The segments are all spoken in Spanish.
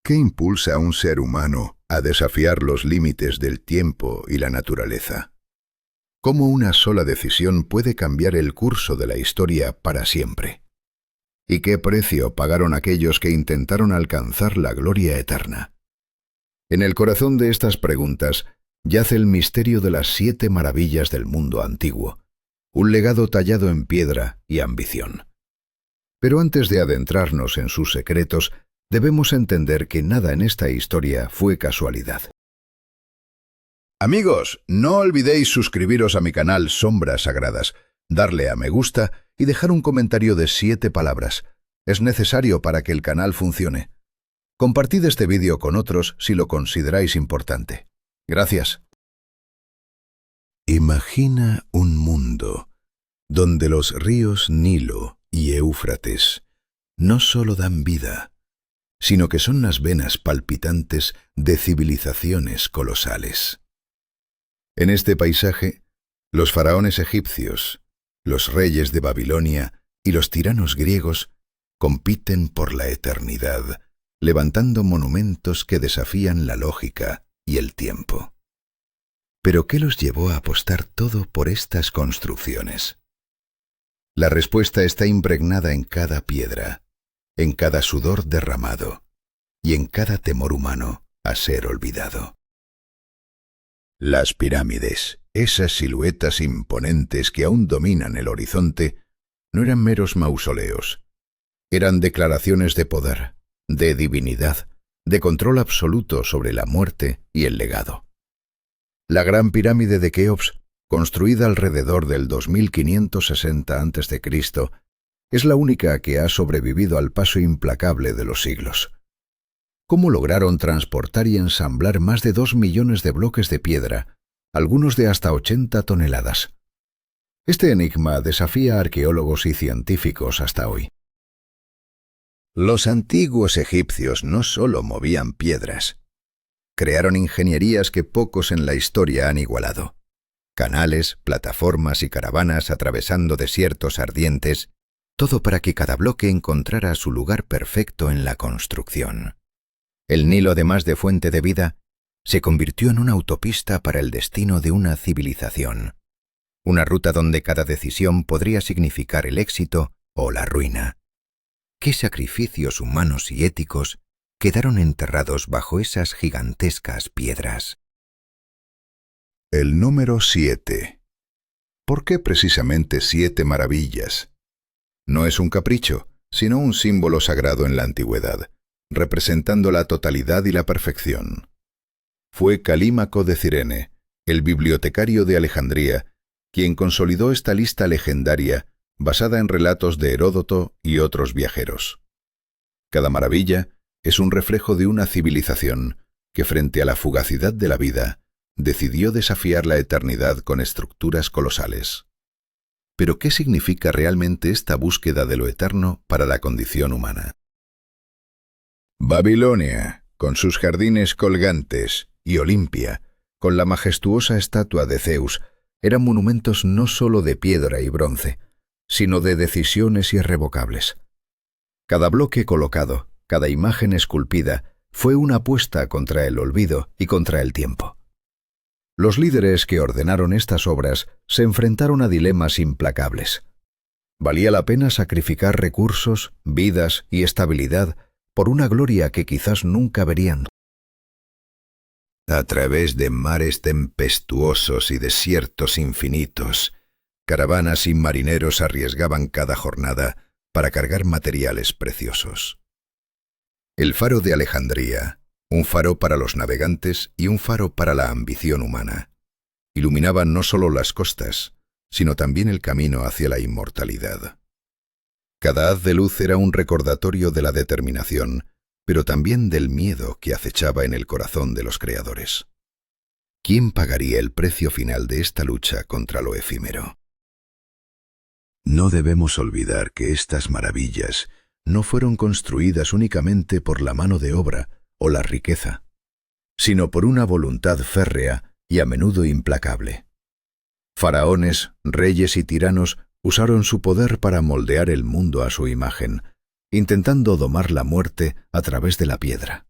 ¿Qué impulsa a un ser humano a desafiar los límites del tiempo y la naturaleza? ¿Cómo una sola decisión puede cambiar el curso de la historia para siempre? ¿Y qué precio pagaron aquellos que intentaron alcanzar la gloria eterna? En el corazón de estas preguntas yace el misterio de las 7 maravillas del mundo antiguo, un legado tallado en piedra y ambición. Pero antes de adentrarnos en sus secretos, debemos entender que nada en esta historia fue casualidad. Amigos, no olvidéis suscribiros a mi canal Sombras Sagradas, darle a me gusta y dejar un comentario de 7 palabras. Es necesario para que el canal funcione. Compartid este vídeo con otros si lo consideráis importante. Gracias. Imagina un mundo donde los ríos Nilo y Éufrates no solo dan vida, sino que son las venas palpitantes de civilizaciones colosales. En este paisaje, los faraones egipcios, los reyes de Babilonia y los tiranos griegos compiten por la eternidad, levantando monumentos que desafían la lógica y el tiempo. ¿Pero qué los llevó a apostar todo por estas construcciones? La respuesta está impregnada en cada piedra, en cada sudor derramado y en cada temor humano a ser olvidado. Las pirámides, esas siluetas imponentes que aún dominan el horizonte, no eran meros mausoleos. Eran declaraciones de poder, de divinidad, de control absoluto sobre la muerte y el legado. La Gran Pirámide de Keops, construida alrededor del 2560 a.C., es la única que ha sobrevivido al paso implacable de los siglos. ¿Cómo lograron transportar y ensamblar más de 2 millones de bloques de piedra, algunos de hasta 80 toneladas? Este enigma desafía a arqueólogos y científicos hasta hoy. Los antiguos egipcios no solo movían piedras. Crearon ingenierías que pocos en la historia han igualado. Canales, plataformas y caravanas atravesando desiertos ardientes, todo para que cada bloque encontrara su lugar perfecto en la construcción. El Nilo, además de fuente de vida, se convirtió en una autopista para el destino de una civilización. Una ruta donde cada decisión podría significar el éxito o la ruina. ¿Qué sacrificios humanos y éticos quedaron enterrados bajo esas gigantescas piedras? El número 7. ¿Por qué precisamente 7 maravillas? No es un capricho, sino un símbolo sagrado en la antigüedad, representando la totalidad y la perfección. Fue Calímaco de Cirene, el bibliotecario de Alejandría, quien consolidó esta lista legendaria basada en relatos de Heródoto y otros viajeros. Cada maravilla es un reflejo de una civilización que, frente a la fugacidad de la vida, decidió desafiar la eternidad con estructuras colosales. ¿Pero qué significa realmente esta búsqueda de lo eterno para la condición humana? Babilonia, con sus jardines colgantes, y Olimpia, con la majestuosa estatua de Zeus, eran monumentos no solo de piedra y bronce, sino de decisiones irrevocables. Cada bloque colocado, cada imagen esculpida, fue una apuesta contra el olvido y contra el tiempo. Los líderes que ordenaron estas obras se enfrentaron a dilemas implacables. ¿Valía la pena sacrificar recursos, vidas y estabilidad por una gloria que quizás nunca verían? A través de mares tempestuosos y desiertos infinitos, caravanas y marineros arriesgaban cada jornada para cargar materiales preciosos. El faro de Alejandría, un faro para los navegantes y un faro para la ambición humana, iluminaban no solo las costas, sino también el camino hacia la inmortalidad. Cada haz de luz era un recordatorio de la determinación, pero también del miedo que acechaba en el corazón de los creadores. ¿Quién pagaría el precio final de esta lucha contra lo efímero? No debemos olvidar que estas maravillas no fueron construidas únicamente por la mano de obra o la riqueza, sino por una voluntad férrea y a menudo implacable. Faraones, reyes y tiranos usaron su poder para moldear el mundo a su imagen, intentando domar la muerte a través de la piedra.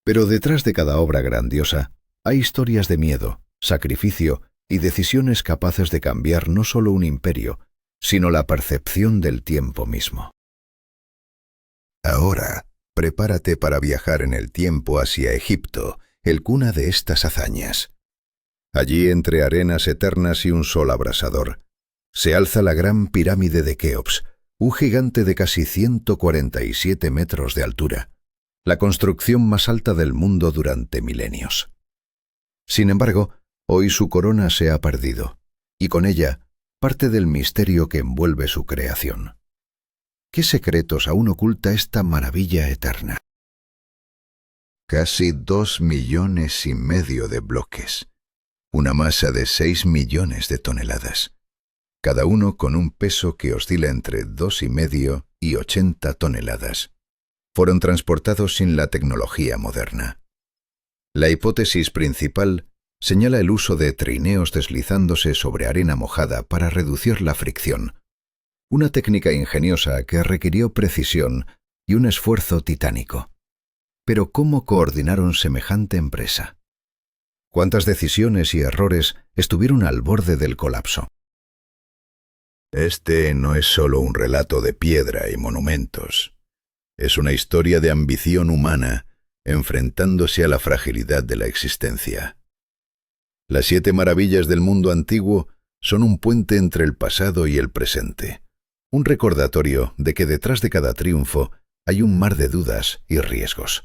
Pero detrás de cada obra grandiosa hay historias de miedo, sacrificio y decisiones capaces de cambiar no solo un imperio, sino la percepción del tiempo mismo. Ahora, prepárate para viajar en el tiempo hacia Egipto, el cuna de estas hazañas. Allí, entre arenas eternas y un sol abrasador, se alza la gran pirámide de Keops, un gigante de casi 147 metros de altura, la construcción más alta del mundo durante milenios. Sin embargo, hoy su corona se ha perdido, y con ella parte del misterio que envuelve su creación. ¿Qué secretos aún oculta esta maravilla eterna? Casi 2,5 millones de bloques, una masa de 6 millones de toneladas, cada uno con un peso que oscila entre 2,5 y 80 toneladas. Fueron transportados sin la tecnología moderna. La hipótesis principal señala el uso de trineos deslizándose sobre arena mojada para reducir la fricción, una técnica ingeniosa que requirió precisión y un esfuerzo titánico. Pero ¿cómo coordinaron semejante empresa? ¿Cuántas decisiones y errores estuvieron al borde del colapso? Este no es solo un relato de piedra y monumentos. Es una historia de ambición humana enfrentándose a la fragilidad de la existencia. Las 7 maravillas del mundo antiguo son un puente entre el pasado y el presente, un recordatorio de que detrás de cada triunfo hay un mar de dudas y riesgos.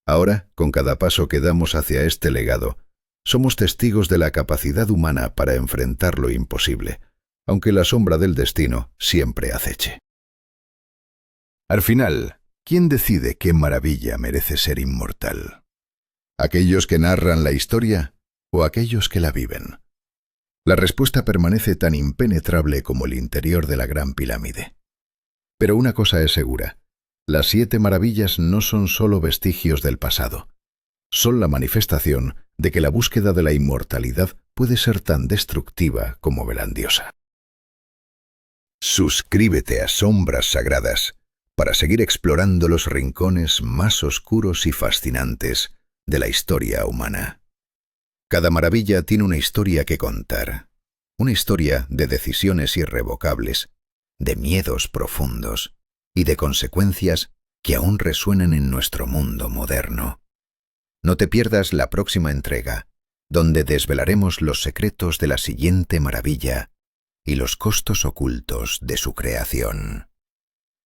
Ahora, con cada paso que damos hacia este legado, somos testigos de la capacidad humana para enfrentar lo imposible, aunque la sombra del destino siempre aceche. Al final, ¿quién decide qué maravilla merece ser inmortal? ¿Aquellos que narran la historia o aquellos que la viven? La respuesta permanece tan impenetrable como el interior de la Gran Pirámide. Pero una cosa es segura: las 7 maravillas no son solo vestigios del pasado. Son la manifestación de que la búsqueda de la inmortalidad puede ser tan destructiva como grandiosa. Suscríbete a Sombras Sagradas para seguir explorando los rincones más oscuros y fascinantes de la historia humana. Cada maravilla tiene una historia que contar, una historia de decisiones irrevocables, de miedos profundos y de consecuencias que aún resuenan en nuestro mundo moderno. No te pierdas la próxima entrega, donde desvelaremos los secretos de la siguiente maravilla y los costos ocultos de su creación.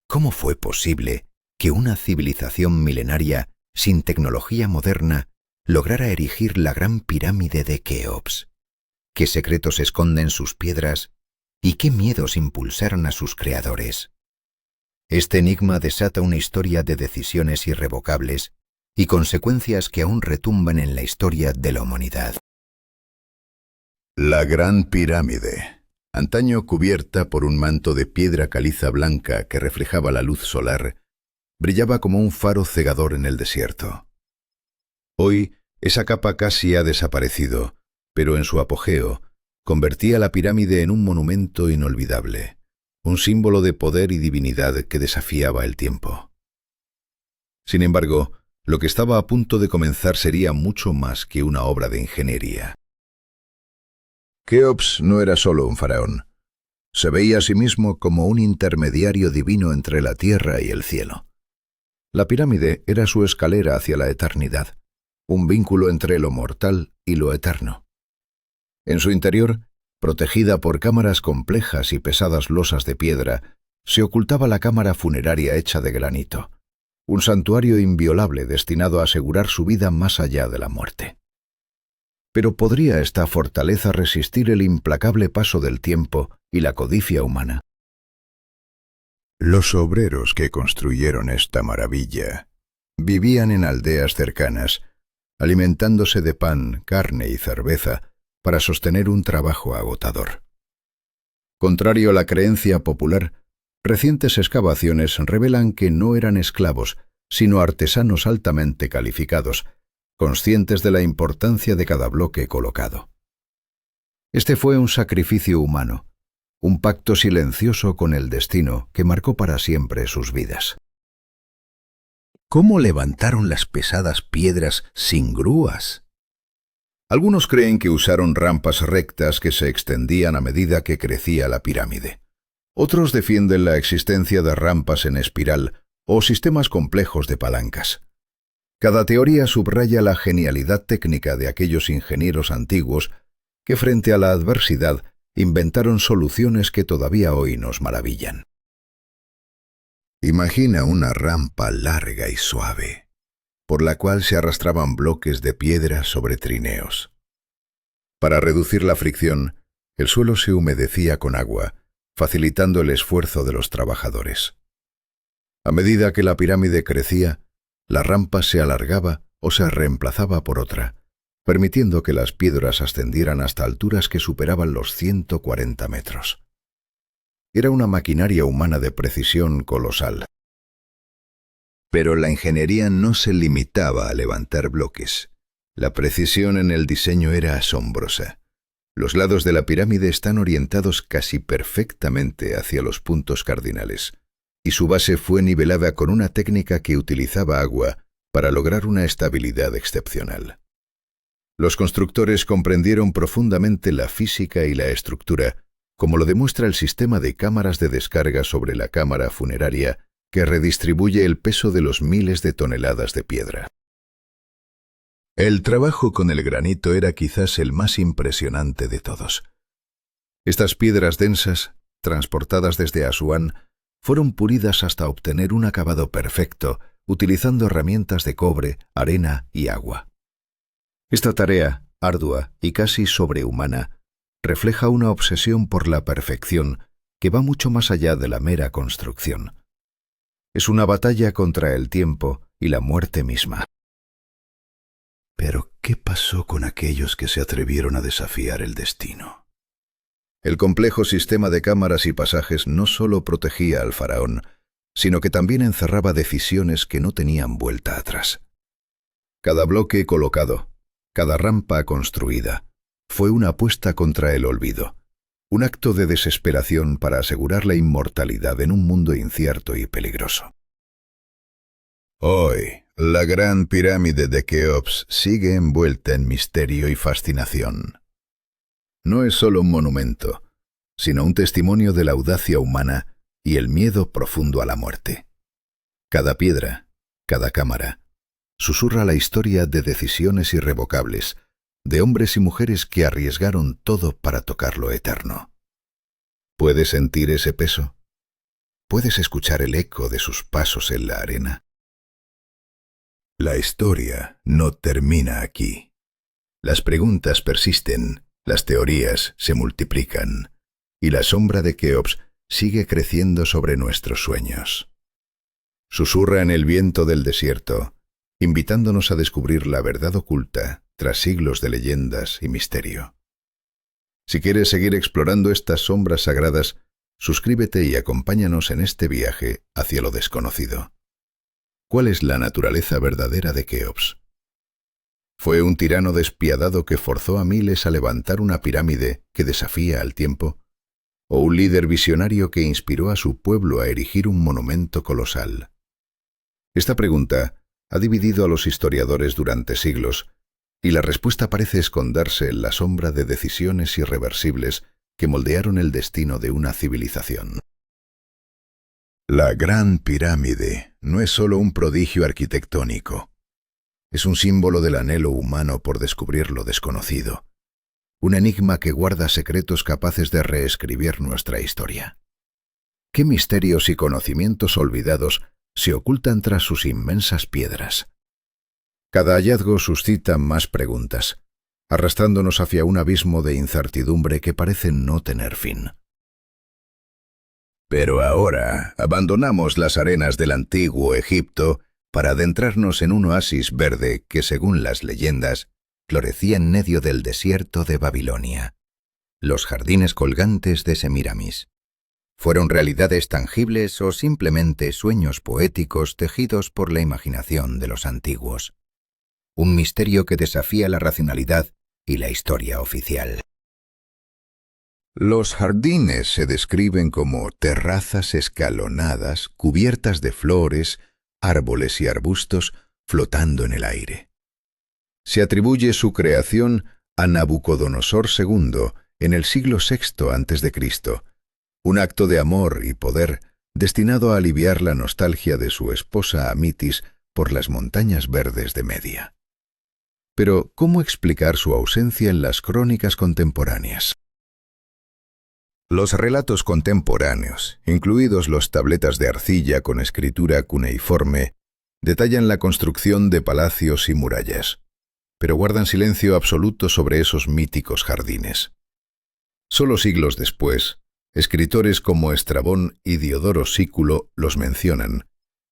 ¿Cómo fue posible que una civilización milenaria sin tecnología moderna lograra erigir la gran pirámide de Keops? ¿Qué secretos esconden sus piedras y qué miedos impulsaron a sus creadores? Este enigma desata una historia de decisiones irrevocables y consecuencias que aún retumban en la historia de la humanidad. La Gran Pirámide, antaño cubierta por un manto de piedra caliza blanca que reflejaba la luz solar, brillaba como un faro cegador en el desierto. Hoy, esa capa casi ha desaparecido, pero en su apogeo, convertía la pirámide en un monumento inolvidable, un símbolo de poder y divinidad que desafiaba el tiempo. Sin embargo, lo que estaba a punto de comenzar sería mucho más que una obra de ingeniería. Keops no era solo un faraón. Se veía a sí mismo como un intermediario divino entre la tierra y el cielo. La pirámide era su escalera hacia la eternidad, un vínculo entre lo mortal y lo eterno. En su interior, protegida por cámaras complejas y pesadas losas de piedra, se ocultaba la cámara funeraria hecha de granito, un santuario inviolable destinado a asegurar su vida más allá de la muerte. Pero ¿podría esta fortaleza resistir el implacable paso del tiempo y la codicia humana? Los obreros que construyeron esta maravilla vivían en aldeas cercanas, alimentándose de pan, carne y cerveza para sostener un trabajo agotador. Contrario a la creencia popular, recientes excavaciones revelan que no eran esclavos, sino artesanos altamente calificados, conscientes de la importancia de cada bloque colocado. Este fue un sacrificio humano, un pacto silencioso con el destino que marcó para siempre sus vidas. ¿Cómo levantaron las pesadas piedras sin grúas? Algunos creen que usaron rampas rectas que se extendían a medida que crecía la pirámide. Otros defienden la existencia de rampas en espiral o sistemas complejos de palancas. Cada teoría subraya la genialidad técnica de aquellos ingenieros antiguos que frente a la adversidad inventaron soluciones que todavía hoy nos maravillan. Imagina una rampa larga y suave, por la cual se arrastraban bloques de piedra sobre trineos. Para reducir la fricción, el suelo se humedecía con agua, facilitando el esfuerzo de los trabajadores. A medida que la pirámide crecía, la rampa se alargaba o se reemplazaba por otra, permitiendo que las piedras ascendieran hasta alturas que superaban los 140 metros. Era una maquinaria humana de precisión colosal. Pero la ingeniería no se limitaba a levantar bloques. La precisión en el diseño era asombrosa. Los lados de la pirámide están orientados casi perfectamente hacia los puntos cardinales, y su base fue nivelada con una técnica que utilizaba agua para lograr una estabilidad excepcional. Los constructores comprendieron profundamente la física y la estructura, como lo demuestra el sistema de cámaras de descarga sobre la cámara funeraria que redistribuye el peso de los miles de toneladas de piedra. El trabajo con el granito era quizás el más impresionante de todos. Estas piedras densas, transportadas desde Asuán, fueron pulidas hasta obtener un acabado perfecto, utilizando herramientas de cobre, arena y agua. Esta tarea, ardua y casi sobrehumana, refleja una obsesión por la perfección que va mucho más allá de la mera construcción. Es una batalla contra el tiempo y la muerte misma. Pero, ¿qué pasó con aquellos que se atrevieron a desafiar el destino? El complejo sistema de cámaras y pasajes no solo protegía al faraón, sino que también encerraba decisiones que no tenían vuelta atrás. Cada bloque colocado, cada rampa construida, fue una apuesta contra el olvido, un acto de desesperación para asegurar la inmortalidad en un mundo incierto y peligroso. Hoy, la gran pirámide de Keops sigue envuelta en misterio y fascinación. No es solo un monumento, sino un testimonio de la audacia humana y el miedo profundo a la muerte. Cada piedra, cada cámara, susurra la historia de decisiones irrevocables, de hombres y mujeres que arriesgaron todo para tocar lo eterno. ¿Puedes sentir ese peso? ¿Puedes escuchar el eco de sus pasos en la arena? La historia no termina aquí. Las preguntas persisten, las teorías se multiplican, y la sombra de Keops sigue creciendo sobre nuestros sueños. Susurra en el viento del desierto, invitándonos a descubrir la verdad oculta tras siglos de leyendas y misterio. Si quieres seguir explorando estas sombras sagradas, suscríbete y acompáñanos en este viaje hacia lo desconocido. ¿Cuál es la naturaleza verdadera de Keops? ¿Fue un tirano despiadado que forzó a miles a levantar una pirámide que desafía al tiempo? ¿O un líder visionario que inspiró a su pueblo a erigir un monumento colosal? Esta pregunta ha dividido a los historiadores durante siglos, y la respuesta parece esconderse en la sombra de decisiones irreversibles que moldearon el destino de una civilización. La Gran Pirámide no es solo un prodigio arquitectónico. Es un símbolo del anhelo humano por descubrir lo desconocido. Un enigma que guarda secretos capaces de reescribir nuestra historia. ¿Qué misterios y conocimientos olvidados se ocultan tras sus inmensas piedras? Cada hallazgo suscita más preguntas, arrastrándonos hacia un abismo de incertidumbre que parece no tener fin. Pero ahora abandonamos las arenas del antiguo Egipto para adentrarnos en un oasis verde que, según las leyendas, florecía en medio del desierto de Babilonia. Los jardines colgantes de Semíramis. ¿Fueron realidades tangibles o simplemente sueños poéticos tejidos por la imaginación de los antiguos? Un misterio que desafía la racionalidad y la historia oficial. Los jardines se describen como terrazas escalonadas, cubiertas de flores, árboles y arbustos flotando en el aire. Se atribuye su creación a Nabucodonosor II en el siglo VI a.C., un acto de amor y poder destinado a aliviar la nostalgia de su esposa Amitis por las montañas verdes de Media. Pero, ¿cómo explicar su ausencia en las crónicas contemporáneas? Los relatos contemporáneos, incluidos los tabletas de arcilla con escritura cuneiforme, detallan la construcción de palacios y murallas, pero guardan silencio absoluto sobre esos míticos jardines. Solo siglos después, escritores como Estrabón y Diodoro Sículo los mencionan,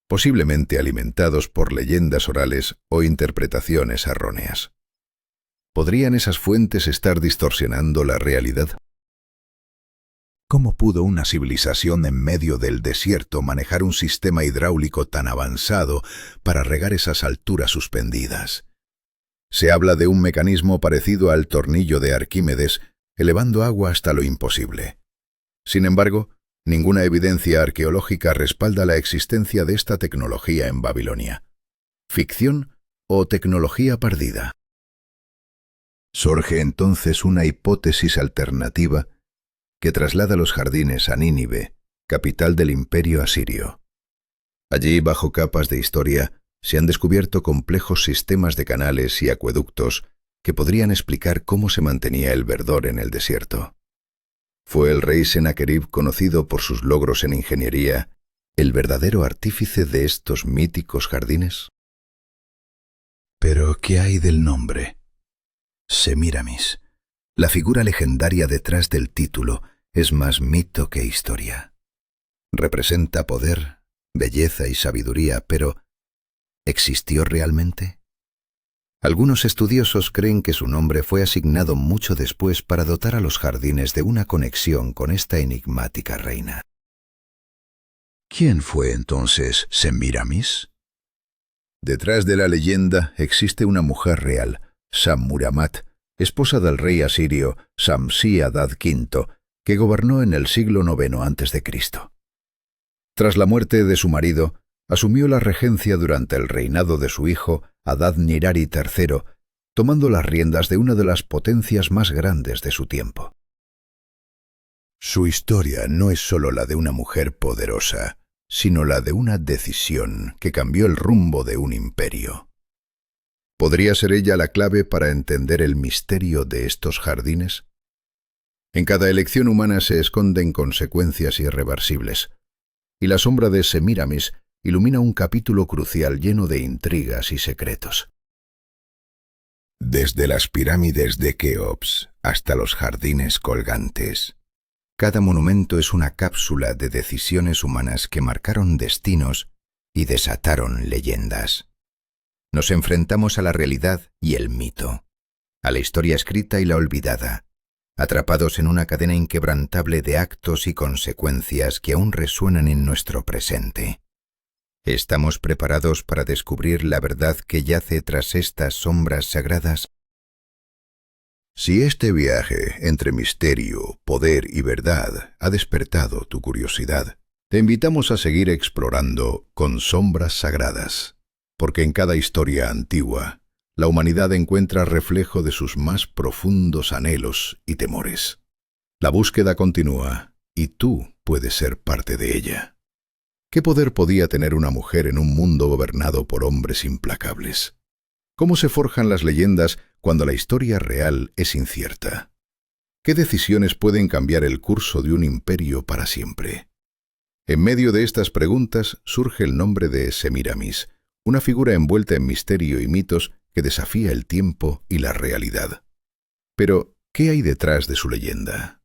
posiblemente alimentados por leyendas orales o interpretaciones erróneas. ¿Podrían esas fuentes estar distorsionando la realidad? ¿Cómo pudo una civilización en medio del desierto manejar un sistema hidráulico tan avanzado para regar esas alturas suspendidas? Se habla de un mecanismo parecido al tornillo de Arquímedes, elevando agua hasta lo imposible. Sin embargo, ninguna evidencia arqueológica respalda la existencia de esta tecnología en Babilonia. ¿Ficción o tecnología perdida? Surge entonces una hipótesis alternativa que traslada los jardines a Nínive, capital del imperio asirio. Allí, bajo capas de historia, se han descubierto complejos sistemas de canales y acueductos que podrían explicar cómo se mantenía el verdor en el desierto. ¿Fue el rey Sennacherib, conocido por sus logros en ingeniería, el verdadero artífice de estos míticos jardines? Pero, ¿qué hay del nombre? Semíramis. La figura legendaria detrás del título es más mito que historia. Representa poder, belleza y sabiduría, pero ¿existió realmente? Algunos estudiosos creen que su nombre fue asignado mucho después para dotar a los jardines de una conexión con esta enigmática reina. ¿Quién fue entonces Semíramis? Detrás de la leyenda existe una mujer real, Sammuramat, esposa del rey asirio Samsi-Adad V, que gobernó en el siglo IX a.C. Tras la muerte de su marido, asumió la regencia durante el reinado de su hijo Adad-Nirari III, tomando las riendas de una de las potencias más grandes de su tiempo. Su historia no es solo la de una mujer poderosa, sino la de una decisión que cambió el rumbo de un imperio. ¿Podría ser ella la clave para entender el misterio de estos jardines? En cada elección humana se esconden consecuencias irreversibles, y la sombra de Semíramis ilumina un capítulo crucial lleno de intrigas y secretos. Desde las pirámides de Keops hasta los jardines colgantes, cada monumento es una cápsula de decisiones humanas que marcaron destinos y desataron leyendas. Nos enfrentamos a la realidad y el mito, a la historia escrita y la olvidada, atrapados en una cadena inquebrantable de actos y consecuencias que aún resuenan en nuestro presente. ¿Estamos preparados para descubrir la verdad que yace tras estas sombras sagradas? Si este viaje entre misterio, poder y verdad ha despertado tu curiosidad, te invitamos a seguir explorando con Sombras Sagradas, porque en cada historia antigua, la humanidad encuentra reflejo de sus más profundos anhelos y temores. La búsqueda continúa, y tú puedes ser parte de ella. ¿Qué poder podía tener una mujer en un mundo gobernado por hombres implacables? ¿Cómo se forjan las leyendas cuando la historia real es incierta? ¿Qué decisiones pueden cambiar el curso de un imperio para siempre? En medio de estas preguntas surge el nombre de Semíramis, una figura envuelta en misterio y mitos que desafía el tiempo y la realidad. Pero, ¿qué hay detrás de su leyenda?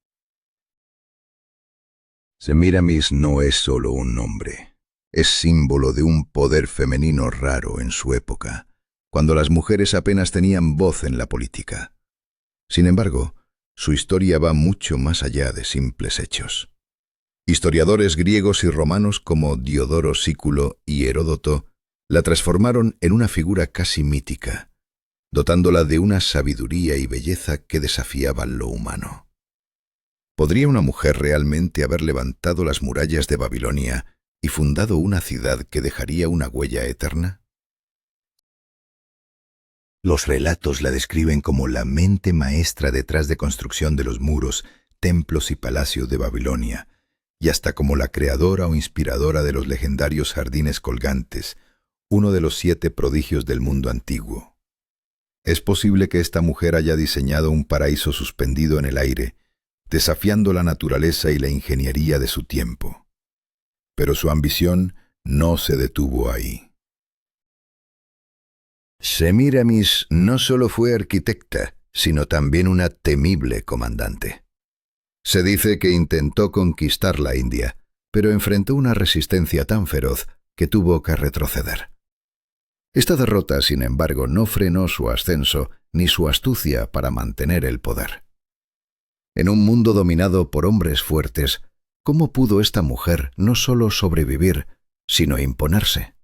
Semíramis no es solo un nombre, es símbolo de un poder femenino raro en su época, cuando las mujeres apenas tenían voz en la política. Sin embargo, su historia va mucho más allá de simples hechos. Historiadores griegos y romanos como Diodoro Sículo y Heródoto la transformaron en una figura casi mítica, dotándola de una sabiduría y belleza que desafiaban lo humano. ¿Podría una mujer realmente haber levantado las murallas de Babilonia y fundado una ciudad que dejaría una huella eterna? Los relatos la describen como la mente maestra detrás de construcción de los muros, templos y palacios de Babilonia, y hasta como la creadora o inspiradora de los legendarios jardines colgantes, uno de los 7 prodigios del mundo antiguo. Es posible que esta mujer haya diseñado un paraíso suspendido en el aire, desafiando la naturaleza y la ingeniería de su tiempo. Pero su ambición no se detuvo ahí. Semíramis no solo fue arquitecta, sino también una temible comandante. Se dice que intentó conquistar la India, pero enfrentó una resistencia tan feroz que tuvo que retroceder. Esta derrota, sin embargo, no frenó su ascenso ni su astucia para mantener el poder. En un mundo dominado por hombres fuertes, ¿cómo pudo esta mujer no solo sobrevivir, sino imponerse?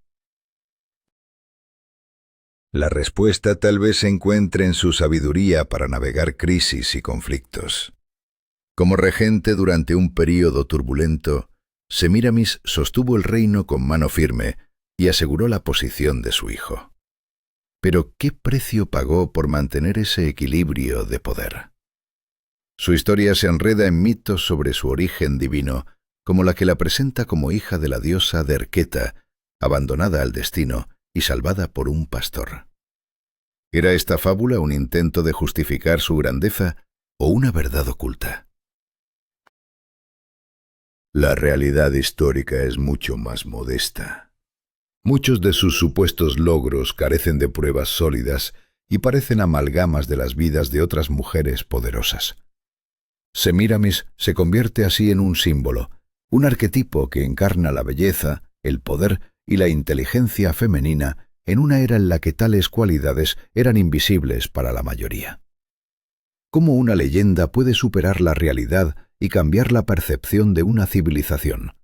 La respuesta tal vez se encuentre en su sabiduría para navegar crisis y conflictos. Como regente durante un período turbulento, Semíramis sostuvo el reino con mano firme y aseguró la posición de su hijo. Pero ¿qué precio pagó por mantener ese equilibrio de poder? Su historia se enreda en mitos sobre su origen divino, como la que la presenta como hija de la diosa Derketa, abandonada al destino y salvada por un pastor. ¿Era esta fábula un intento de justificar su grandeza o una verdad oculta? La realidad histórica es mucho más modesta. Muchos de sus supuestos logros carecen de pruebas sólidas y parecen amalgamas de las vidas de otras mujeres poderosas. Semíramis se convierte así en un símbolo, un arquetipo que encarna la belleza, el poder y la inteligencia femenina en una era en la que tales cualidades eran invisibles para la mayoría. ¿Cómo una leyenda puede superar la realidad y cambiar la percepción de una civilización?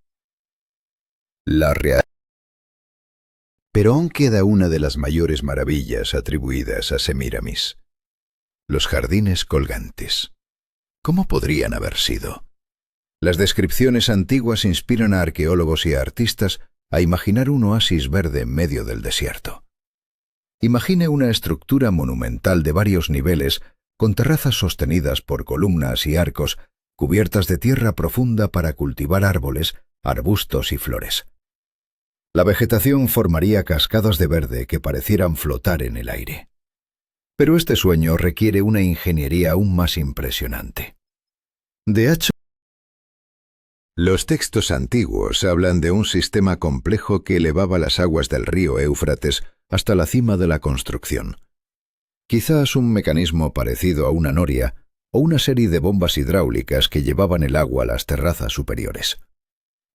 Pero aún queda una de las mayores maravillas atribuidas a Semíramis: los jardines colgantes. ¿Cómo podrían haber sido? Las descripciones antiguas inspiran a arqueólogos y a artistas a imaginar un oasis verde en medio del desierto. Imagine una estructura monumental de varios niveles, con terrazas sostenidas por columnas y arcos, cubiertas de tierra profunda para cultivar árboles, arbustos y flores. La vegetación formaría cascadas de verde que parecieran flotar en el aire. Pero este sueño requiere una ingeniería aún más impresionante. De hecho, los textos antiguos hablan de un sistema complejo que elevaba las aguas del río Éufrates hasta la cima de la construcción. Quizás un mecanismo parecido a una noria o una serie de bombas hidráulicas que llevaban el agua a las terrazas superiores.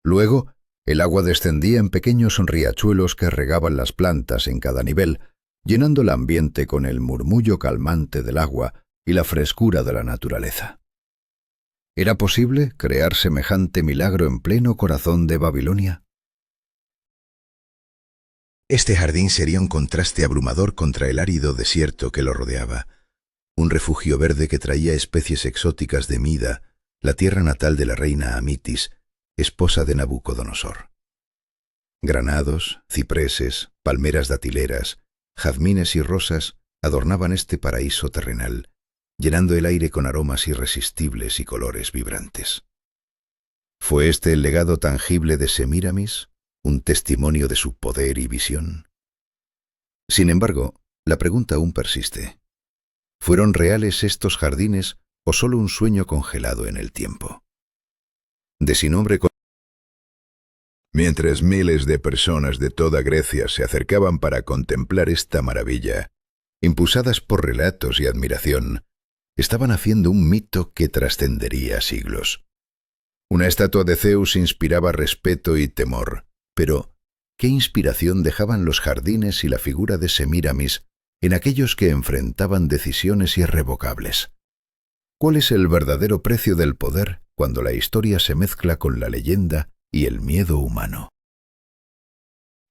Luego, el agua descendía en pequeños riachuelos que regaban las plantas en cada nivel, llenando el ambiente con el murmullo calmante del agua y la frescura de la naturaleza. ¿Era posible crear semejante milagro en pleno corazón de Babilonia? Este jardín sería un contraste abrumador contra el árido desierto que lo rodeaba, un refugio verde que traía especies exóticas de Mida, la tierra natal de la reina Amitis, esposa de Nabucodonosor. Granados, cipreses, palmeras datileras, jazmines y rosas adornaban este paraíso terrenal, llenando el aire con aromas irresistibles y colores vibrantes. ¿Fue este el legado tangible de Semíramis, un testimonio de su poder y visión? Sin embargo, la pregunta aún persiste. ¿Fueron reales estos jardines o solo un sueño congelado en el tiempo? De sin nombre. Mientras miles de personas de toda Grecia se acercaban para contemplar esta maravilla, impulsadas por relatos y admiración, estaban haciendo un mito que trascendería siglos. Una estatua de Zeus inspiraba respeto y temor, pero ¿qué inspiración dejaban los jardines y la figura de Semíramis en aquellos que enfrentaban decisiones irrevocables? ¿Cuál es el verdadero precio del poder cuando la historia se mezcla con la leyenda y el miedo humano?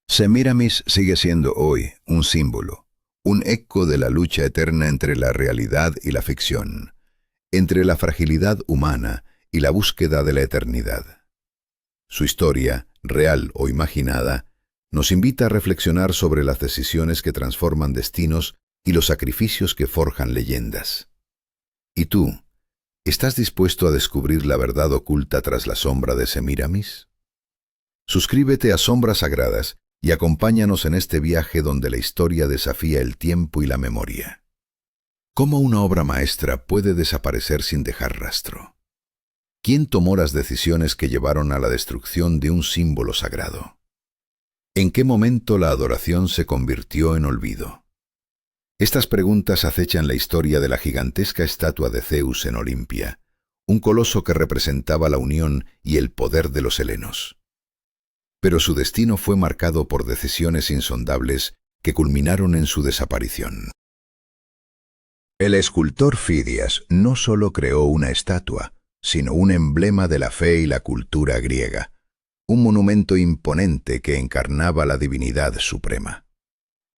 Semíramis sigue siendo hoy un símbolo, un eco de la lucha eterna entre la realidad y la ficción, entre la fragilidad humana y la búsqueda de la eternidad. Su historia, real o imaginada, nos invita a reflexionar sobre las decisiones que transforman destinos y los sacrificios que forjan leyendas. ¿Y tú, estás dispuesto a descubrir la verdad oculta tras la sombra de Semíramis? Suscríbete a Sombras Sagradas y acompáñanos en este viaje donde la historia desafía el tiempo y la memoria. ¿Cómo una obra maestra puede desaparecer sin dejar rastro? ¿Quién tomó las decisiones que llevaron a la destrucción de un símbolo sagrado? ¿En qué momento la adoración se convirtió en olvido? Estas preguntas acechan la historia de la gigantesca estatua de Zeus en Olimpia, un coloso que representaba la unión y el poder de los helenos. Pero su destino fue marcado por decisiones insondables que culminaron en su desaparición. El escultor Fidias no solo creó una estatua, sino un emblema de la fe y la cultura griega, un monumento imponente que encarnaba la divinidad suprema.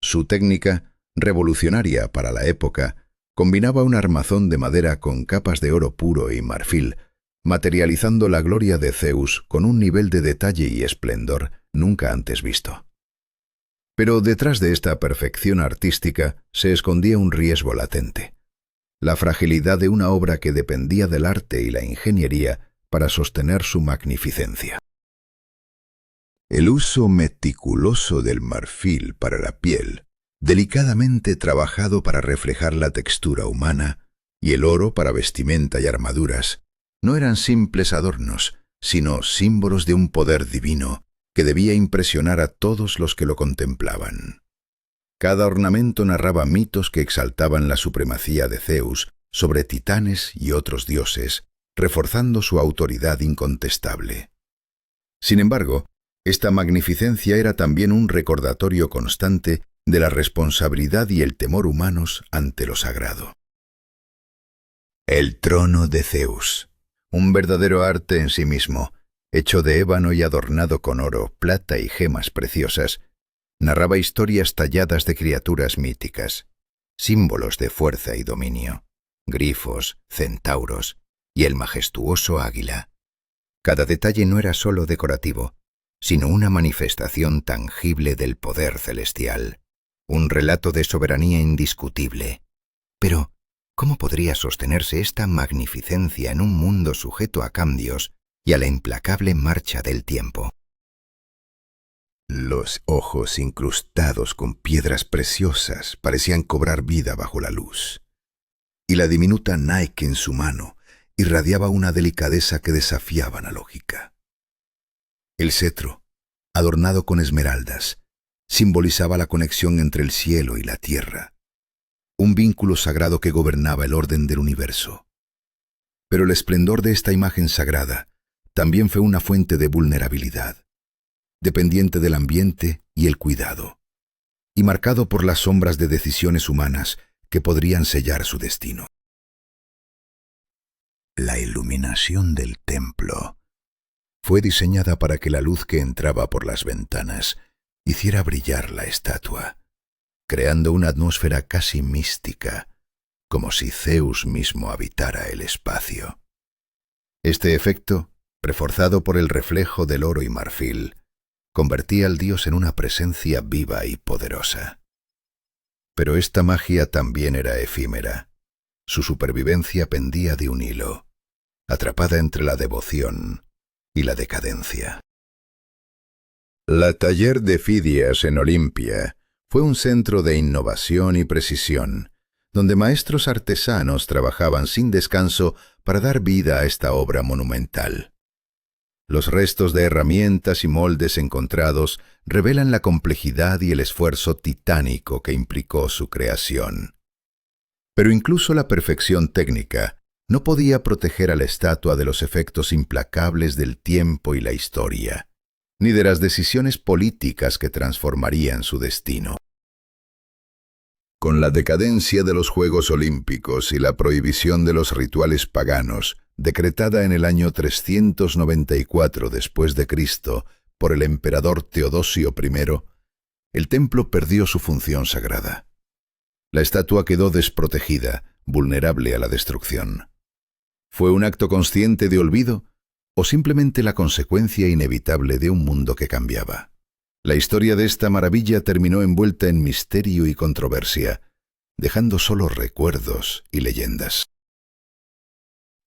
Su técnica, revolucionaria para la época, combinaba un armazón de madera con capas de oro puro y marfil, materializando la gloria de Zeus con un nivel de detalle y esplendor nunca antes visto. Pero detrás de esta perfección artística se escondía un riesgo latente: la fragilidad de una obra que dependía del arte y la ingeniería para sostener su magnificencia. El uso meticuloso del marfil para la piel, delicadamente trabajado para reflejar la textura humana, y el oro para vestimenta y armaduras, no eran simples adornos, sino símbolos de un poder divino que debía impresionar a todos los que lo contemplaban. Cada ornamento narraba mitos que exaltaban la supremacía de Zeus sobre titanes y otros dioses, reforzando su autoridad incontestable. Sin embargo, esta magnificencia era también un recordatorio constante de la responsabilidad y el temor humanos ante lo sagrado. El trono de Zeus, un verdadero arte en sí mismo, hecho de ébano y adornado con oro, plata y gemas preciosas, narraba historias talladas de criaturas míticas, símbolos de fuerza y dominio, grifos, centauros y el majestuoso águila. Cada detalle no era solo decorativo, sino una manifestación tangible del poder celestial, un relato de soberanía indiscutible. Pero, ¿cómo podría sostenerse esta magnificencia en un mundo sujeto a cambios y a la implacable marcha del tiempo? Los ojos incrustados con piedras preciosas parecían cobrar vida bajo la luz, y la diminuta Nike en su mano irradiaba una delicadeza que desafiaba la lógica. El cetro, adornado con esmeraldas, simbolizaba la conexión entre el cielo y la tierra, un vínculo sagrado que gobernaba el orden del universo. Pero el esplendor de esta imagen sagrada también fue una fuente de vulnerabilidad, dependiente del ambiente y el cuidado, y marcado por las sombras de decisiones humanas que podrían sellar su destino. La iluminación del templo fue diseñada para que la luz que entraba por las ventanas hiciera brillar la estatua, creando una atmósfera casi mística, como si Zeus mismo habitara el espacio. Este efecto, reforzado por el reflejo del oro y marfil, convertía al dios en una presencia viva y poderosa. Pero esta magia también era efímera. Su supervivencia pendía de un hilo, atrapada entre la devoción y la decadencia. La Taller de Fidias en Olimpia fue un centro de innovación y precisión, donde maestros artesanos trabajaban sin descanso para dar vida a esta obra monumental. Los restos de herramientas y moldes encontrados revelan la complejidad y el esfuerzo titánico que implicó su creación. Pero incluso la perfección técnica no podía proteger a la estatua de los efectos implacables del tiempo y la historia, ni de las decisiones políticas que transformarían su destino. Con la decadencia de los Juegos Olímpicos y la prohibición de los rituales paganos, decretada en el año 394 después de Cristo por el emperador Teodosio I, el templo perdió su función sagrada. La estatua quedó desprotegida, vulnerable a la destrucción. ¿Fue un acto consciente de olvido o simplemente la consecuencia inevitable de un mundo que cambiaba. La historia de esta maravilla terminó envuelta en misterio y controversia, dejando solo recuerdos y leyendas.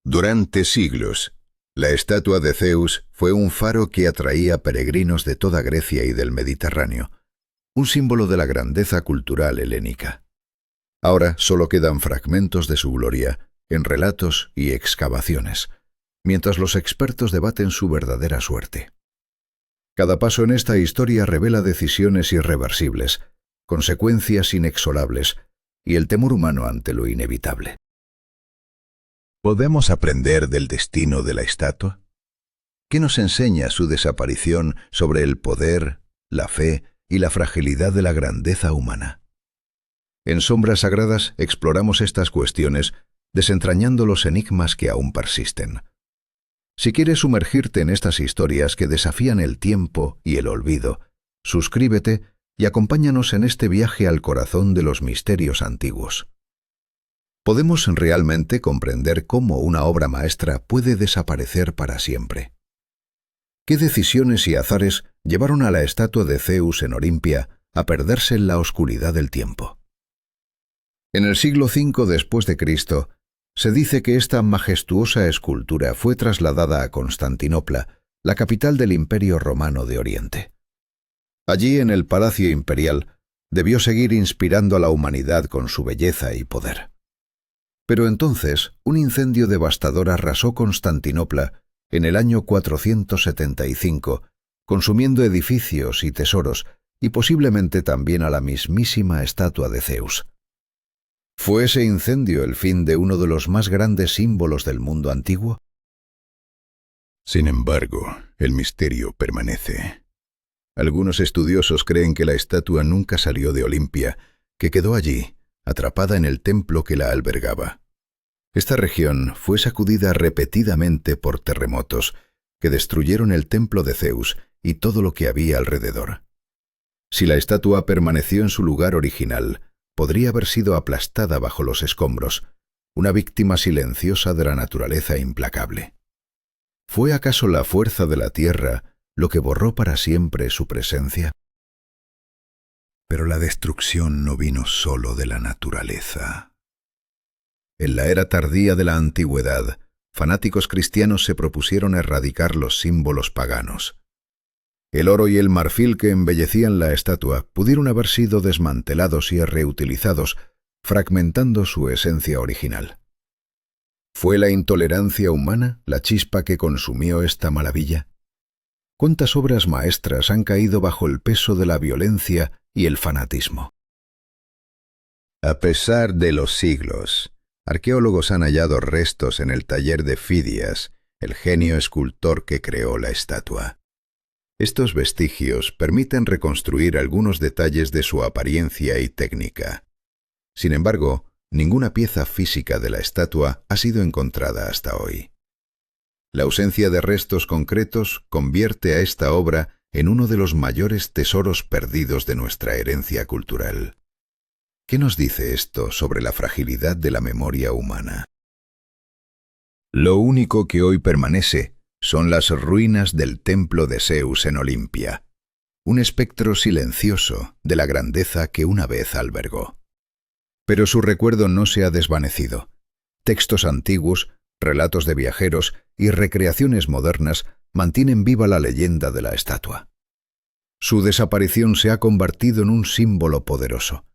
Durante siglos, la estatua de Zeus fue un faro que atraía peregrinos de toda Grecia y del Mediterráneo, un símbolo de la grandeza cultural helénica. Ahora solo quedan fragmentos de su gloria en relatos y excavaciones, mientras los expertos debaten su verdadera suerte. Cada paso en esta historia revela decisiones irreversibles, consecuencias inexorables y el temor humano ante lo inevitable. ¿Podemos aprender del destino de la estatua? ¿Qué nos enseña su desaparición sobre el poder, la fe y la fragilidad de la grandeza humana? En Sombras Sagradas exploramos estas cuestiones, desentrañando los enigmas que aún persisten. Si quieres sumergirte en estas historias que desafían el tiempo y el olvido, suscríbete y acompáñanos en este viaje al corazón de los misterios antiguos. ¿Podemos realmente comprender cómo una obra maestra puede desaparecer para siempre? ¿Qué decisiones y azares llevaron a la estatua de Zeus en Olimpia a perderse en la oscuridad del tiempo? En el siglo V después de Cristo, se dice que esta majestuosa escultura fue trasladada a Constantinopla, la capital del Imperio Romano de Oriente. Allí, en el Palacio Imperial, debió seguir inspirando a la humanidad con su belleza y poder. Pero entonces, un incendio devastador arrasó Constantinopla en el año 475, consumiendo edificios y tesoros, y posiblemente también a la mismísima estatua de Zeus. ¿Fue ese incendio el fin de uno de los más grandes símbolos del mundo antiguo? Sin embargo, el misterio permanece. Algunos estudiosos creen que la estatua nunca salió de Olimpia, que quedó allí, atrapada en el templo que la albergaba. Esta región fue sacudida repetidamente por terremotos que destruyeron el templo de Zeus y todo lo que había alrededor. Si la estatua permaneció en su lugar original, podría haber sido aplastada bajo los escombros, una víctima silenciosa de la naturaleza implacable. ¿Fue acaso la fuerza de la tierra lo que borró para siempre su presencia? Pero la destrucción no vino solo de la naturaleza. En la era tardía de la antigüedad, fanáticos cristianos se propusieron erradicar los símbolos paganos. El oro y el marfil que embellecían la estatua pudieron haber sido desmantelados y reutilizados, fragmentando su esencia original. ¿Fue la intolerancia humana la chispa que consumió esta maravilla? ¿Cuántas obras maestras han caído bajo el peso de la violencia y el fanatismo? A pesar de los siglos, arqueólogos han hallado restos en el taller de Fidias, el genio escultor que creó la estatua. Estos vestigios permiten reconstruir algunos detalles de su apariencia y técnica. Sin embargo, ninguna pieza física de la estatua ha sido encontrada hasta hoy. La ausencia de restos concretos convierte a esta obra en uno de los mayores tesoros perdidos de nuestra herencia cultural. ¿Qué nos dice esto sobre la fragilidad de la memoria humana? Lo único que hoy permanece son las ruinas del templo de Zeus en Olimpia, un espectro silencioso de la grandeza que una vez albergó. Pero su recuerdo no se ha desvanecido. Textos antiguos, relatos de viajeros y recreaciones modernas mantienen viva la leyenda de la estatua. Su desaparición se ha convertido en un símbolo poderoso.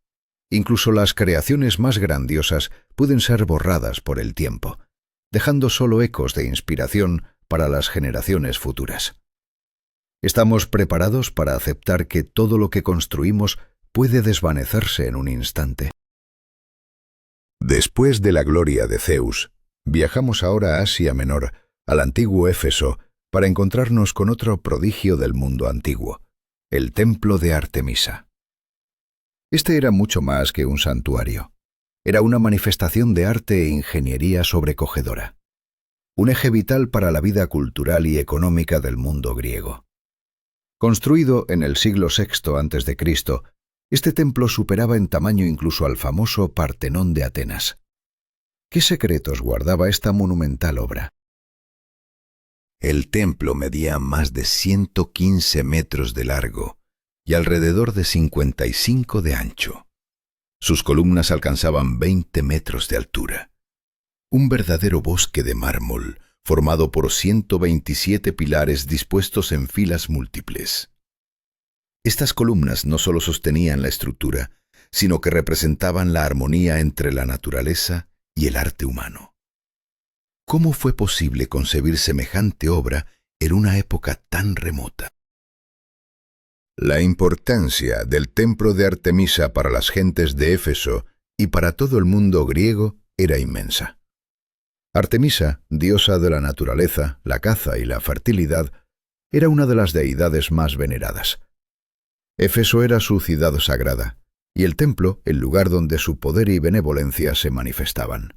Incluso las creaciones más grandiosas pueden ser borradas por el tiempo, dejando solo ecos de inspiración para las generaciones futuras. ¿Estamos preparados para aceptar que todo lo que construimos puede desvanecerse en un instante? Después de la gloria de Zeus, viajamos ahora a Asia Menor, al antiguo Éfeso, para encontrarnos con otro prodigio del mundo antiguo, el templo de Artemisa. Este era mucho más que un santuario. Era una manifestación de arte e ingeniería sobrecogedora. Un eje vital para la vida cultural y económica del mundo griego. Construido en el siglo VI a.C., este templo superaba en tamaño incluso al famoso Partenón de Atenas. ¿Qué secretos guardaba esta monumental obra? El templo medía más de 115 metros de largo y alrededor de 55 de ancho. Sus columnas alcanzaban 20 metros de altura. Un verdadero bosque de mármol, formado por 127 pilares dispuestos en filas múltiples. Estas columnas no solo sostenían la estructura, sino que representaban la armonía entre la naturaleza y el arte humano. ¿Cómo fue posible concebir semejante obra en una época tan remota? La importancia del templo de Artemisa para las gentes de Éfeso y para todo el mundo griego era inmensa. Artemisa, diosa de la naturaleza, la caza y la fertilidad, era una de las deidades más veneradas. Éfeso era su ciudad sagrada, y el templo el lugar donde su poder y benevolencia se manifestaban.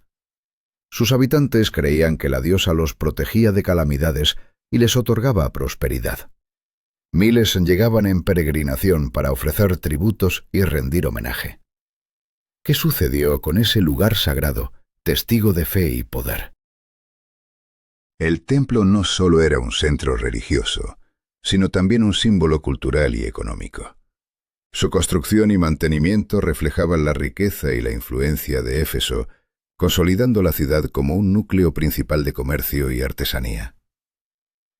Sus habitantes creían que la diosa los protegía de calamidades y les otorgaba prosperidad. Miles llegaban en peregrinación para ofrecer tributos y rendir homenaje. ¿Qué sucedió con ese lugar sagrado, testigo de fe y poder? El templo no solo era un centro religioso, sino también un símbolo cultural y económico. Su construcción y mantenimiento reflejaban la riqueza y la influencia de Éfeso, consolidando la ciudad como un núcleo principal de comercio y artesanía.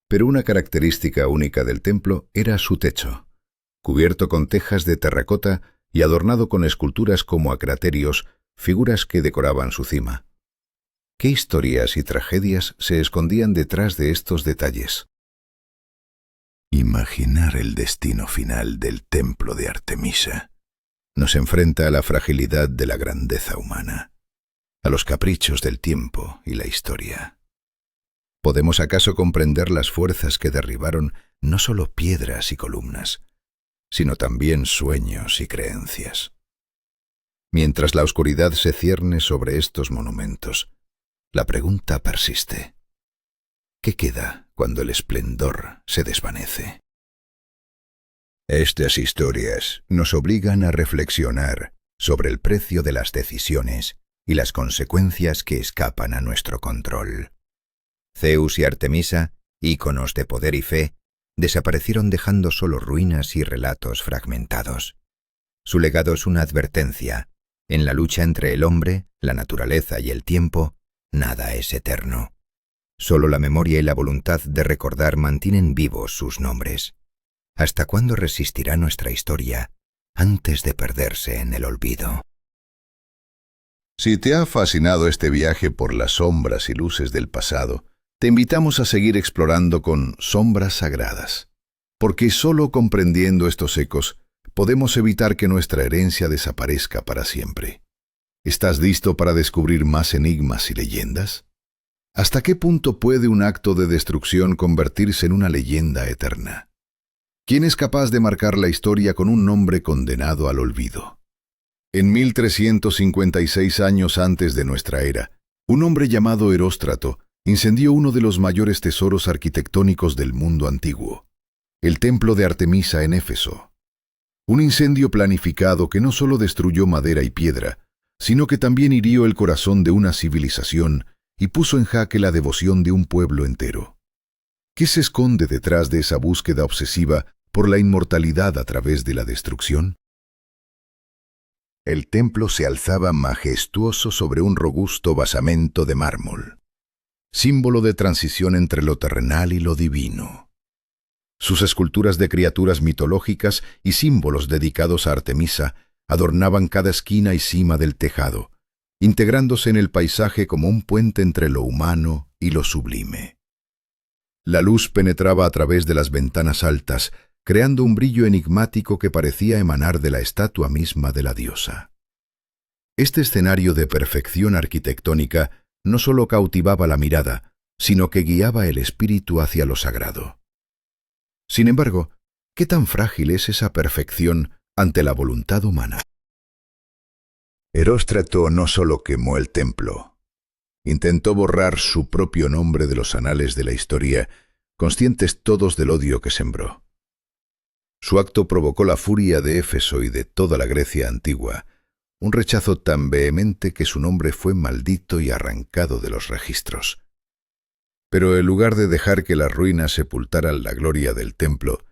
Pero una característica única del templo era su techo, cubierto con tejas de terracota y adornado con esculturas como acraterios, figuras que decoraban su cima. ¿Qué historias y tragedias se escondían detrás de estos detalles? Imaginar el destino final del templo de Artemisa nos enfrenta a la fragilidad de la grandeza humana, a los caprichos del tiempo y la historia. ¿Podemos acaso comprender las fuerzas que derribaron no solo piedras y columnas, sino también sueños y creencias? Mientras la oscuridad se cierne sobre estos monumentos, la pregunta persiste. ¿Qué queda cuando el esplendor se desvanece? Estas historias nos obligan a reflexionar sobre el precio de las decisiones y las consecuencias que escapan a nuestro control. Zeus y Artemisa, íconos de poder y fe, desaparecieron dejando solo ruinas y relatos fragmentados. Su legado es una advertencia. En la lucha entre el hombre, la naturaleza y el tiempo, nada es eterno. Solo la memoria y la voluntad de recordar mantienen vivos sus nombres. ¿Hasta cuándo resistirá nuestra historia antes de perderse en el olvido? Si te ha fascinado este viaje por las sombras y luces del pasado, te invitamos a seguir explorando con Sombras Sagradas, porque solo comprendiendo estos ecos podemos evitar que nuestra herencia desaparezca para siempre. ¿Estás listo para descubrir más enigmas y leyendas? ¿Hasta qué punto puede un acto de destrucción convertirse en una leyenda eterna? ¿Quién es capaz de marcar la historia con un nombre condenado al olvido? En 1356 años antes de nuestra era, un hombre llamado Eróstrato incendió uno de los mayores tesoros arquitectónicos del mundo antiguo, el templo de Artemisa en Éfeso. Un incendio planificado que no solo destruyó madera y piedra, sino que también hirió el corazón de una civilización y puso en jaque la devoción de un pueblo entero. ¿Qué se esconde detrás de esa búsqueda obsesiva por la inmortalidad a través de la destrucción? El templo se alzaba majestuoso sobre un robusto basamento de mármol, símbolo de transición entre lo terrenal y lo divino. Sus esculturas de criaturas mitológicas y símbolos dedicados a Artemisa adornaban cada esquina y cima del tejado, integrándose en el paisaje como un puente entre lo humano y lo sublime. La luz penetraba a través de las ventanas altas, creando un brillo enigmático que parecía emanar de la estatua misma de la diosa. Este escenario de perfección arquitectónica no solo cautivaba la mirada, sino que guiaba el espíritu hacia lo sagrado. Sin embargo, ¿qué tan frágil es esa perfección ante la voluntad humana? Eróstrato no solo quemó el templo, intentó borrar su propio nombre de los anales de la historia, conscientes todos del odio que sembró. Su acto provocó la furia de Éfeso y de toda la Grecia antigua, un rechazo tan vehemente que su nombre fue maldito y arrancado de los registros. Pero en lugar de dejar que las ruinas sepultaran la gloria del templo,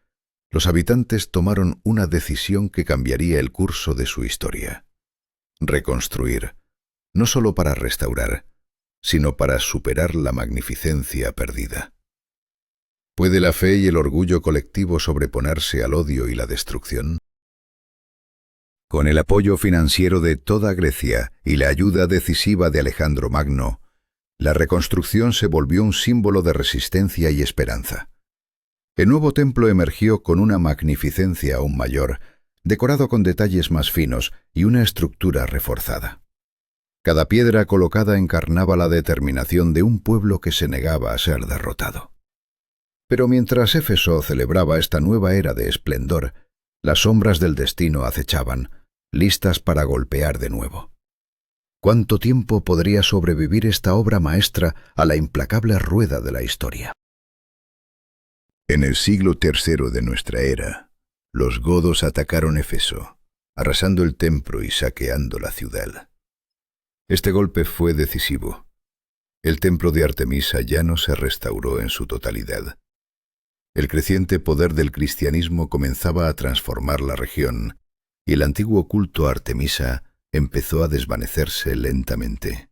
los habitantes tomaron una decisión que cambiaría el curso de su historia. Reconstruir, no solo para restaurar, sino para superar la magnificencia perdida. ¿Puede la fe y el orgullo colectivo sobreponerse al odio y la destrucción? Con el apoyo financiero de toda Grecia y la ayuda decisiva de Alejandro Magno, la reconstrucción se volvió un símbolo de resistencia y esperanza. El nuevo templo emergió con una magnificencia aún mayor, decorado con detalles más finos y una estructura reforzada. Cada piedra colocada encarnaba la determinación de un pueblo que se negaba a ser derrotado. Pero mientras Éfeso celebraba esta nueva era de esplendor, las sombras del destino acechaban, listas para golpear de nuevo. ¿Cuánto tiempo podría sobrevivir esta obra maestra a la implacable rueda de la historia? En el siglo III de nuestra era, los godos atacaron Éfeso, arrasando el templo y saqueando la ciudad. Este golpe fue decisivo. El templo de Artemisa ya no se restauró en su totalidad. El creciente poder del cristianismo comenzaba a transformar la región, y el antiguo culto a Artemisa empezó a desvanecerse lentamente.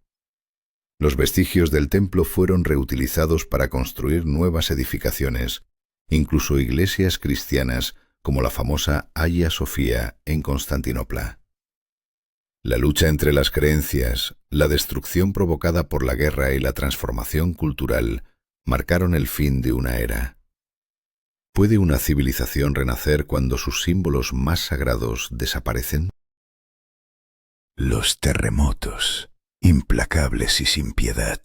Los vestigios del templo fueron reutilizados para construir nuevas edificaciones, incluso iglesias cristianas como la famosa Hagia Sofía en Constantinopla. La lucha entre las creencias, la destrucción provocada por la guerra y la transformación cultural marcaron el fin de una era. ¿Puede una civilización renacer cuando sus símbolos más sagrados desaparecen? Los terremotos, implacables y sin piedad,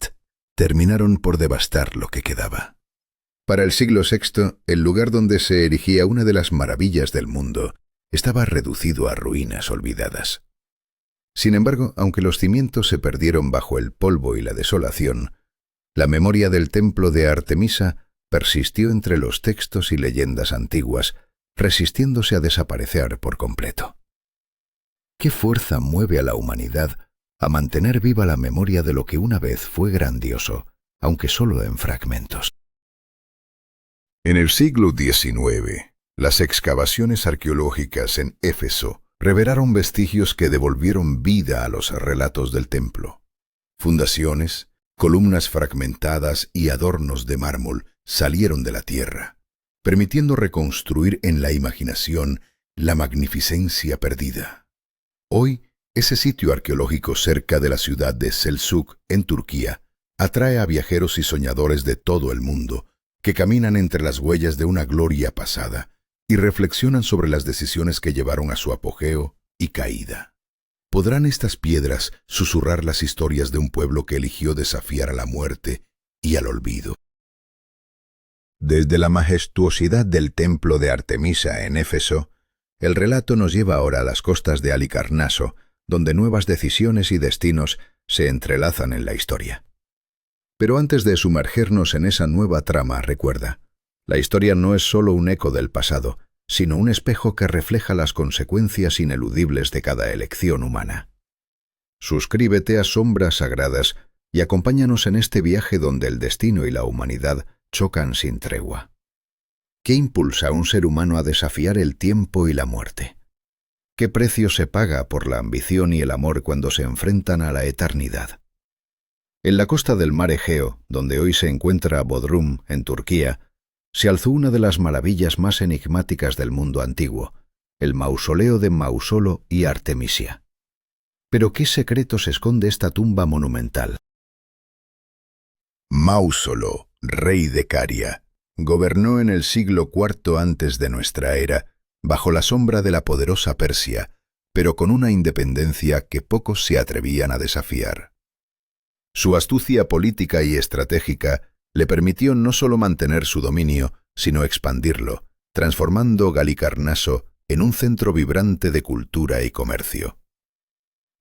terminaron por devastar lo que quedaba. Para el siglo VI, el lugar donde se erigía una de las maravillas del mundo estaba reducido a ruinas olvidadas. Sin embargo, aunque los cimientos se perdieron bajo el polvo y la desolación, la memoria del templo de Artemisa persistió entre los textos y leyendas antiguas, resistiéndose a desaparecer por completo. ¿Qué fuerza mueve a la humanidad a mantener viva la memoria de lo que una vez fue grandioso, aunque solo en fragmentos? En el siglo XIX, las excavaciones arqueológicas en Éfeso revelaron vestigios que devolvieron vida a los relatos del templo. Fundaciones, columnas fragmentadas y adornos de mármol salieron de la tierra, permitiendo reconstruir en la imaginación la magnificencia perdida. Hoy, ese sitio arqueológico cerca de la ciudad de Selçuk, en Turquía, atrae a viajeros y soñadores de todo el mundo que caminan entre las huellas de una gloria pasada y reflexionan sobre las decisiones que llevaron a su apogeo y caída. ¿Podrán estas piedras susurrar las historias de un pueblo que eligió desafiar a la muerte y al olvido? Desde la majestuosidad del templo de Artemisa en Éfeso, el relato nos lleva ahora a las costas de Halicarnaso, donde nuevas decisiones y destinos se entrelazan en la historia. Pero antes de sumergernos en esa nueva trama, recuerda, la historia no es solo un eco del pasado, sino un espejo que refleja las consecuencias ineludibles de cada elección humana. Suscríbete a Sombras Sagradas y acompáñanos en este viaje donde el destino y la humanidad chocan sin tregua. ¿Qué impulsa a un ser humano a desafiar el tiempo y la muerte? ¿Qué precio se paga por la ambición y el amor cuando se enfrentan a la eternidad? En la costa del mar Egeo, donde hoy se encuentra Bodrum, en Turquía, se alzó una de las maravillas más enigmáticas del mundo antiguo, el mausoleo de Mausolo y Artemisia. ¿Pero qué secretos esconde esta tumba monumental? Mausolo, rey de Caria, gobernó en el siglo IV antes de nuestra era, bajo la sombra de la poderosa Persia, pero con una independencia que pocos se atrevían a desafiar. Su astucia política y estratégica le permitió no solo mantener su dominio, sino expandirlo, transformando Halicarnaso en un centro vibrante de cultura y comercio.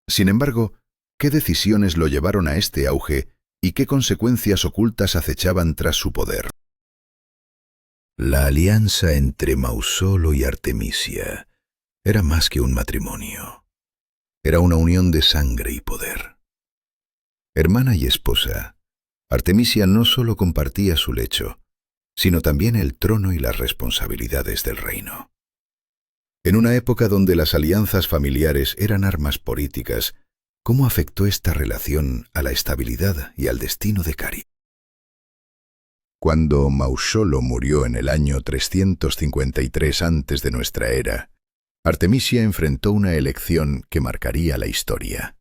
Sin embargo, ¿qué decisiones lo llevaron a este auge y qué consecuencias ocultas acechaban tras su poder? La alianza entre Mausolo y Artemisia era más que un matrimonio. Era una unión de sangre y poder. Hermana y esposa, Artemisia no solo compartía su lecho, sino también el trono y las responsabilidades del reino. En una época donde las alianzas familiares eran armas políticas, ¿cómo afectó esta relación a la estabilidad y al destino de Cari? Cuando Mausolo murió en el año 353 antes de nuestra era, Artemisia enfrentó una elección que marcaría la historia: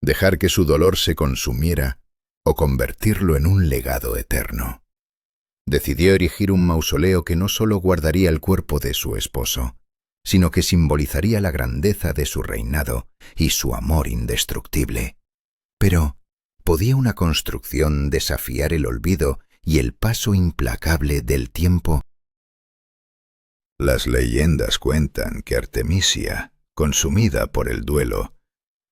dejar que su dolor se consumiera o convertirlo en un legado eterno. Decidió erigir un mausoleo que no solo guardaría el cuerpo de su esposo, sino que simbolizaría la grandeza de su reinado y su amor indestructible. Pero, ¿podía una construcción desafiar el olvido y el paso implacable del tiempo? Las leyendas cuentan que Artemisia, consumida por el duelo,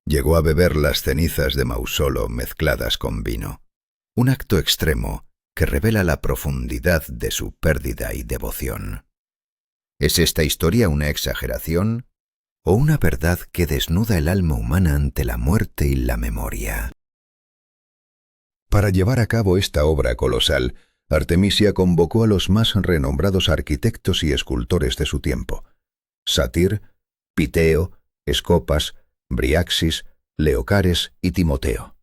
llegó a beber las cenizas de Mausolo mezcladas con vino, un acto extremo que revela la profundidad de su pérdida y devoción. ¿Es esta historia una exageración o una verdad que desnuda el alma humana ante la muerte y la memoria? Para llevar a cabo esta obra colosal, Artemisia convocó a los más renombrados arquitectos y escultores de su tiempo: Satir, Piteo, Escopas, Briaxis, Leocares y Timoteo.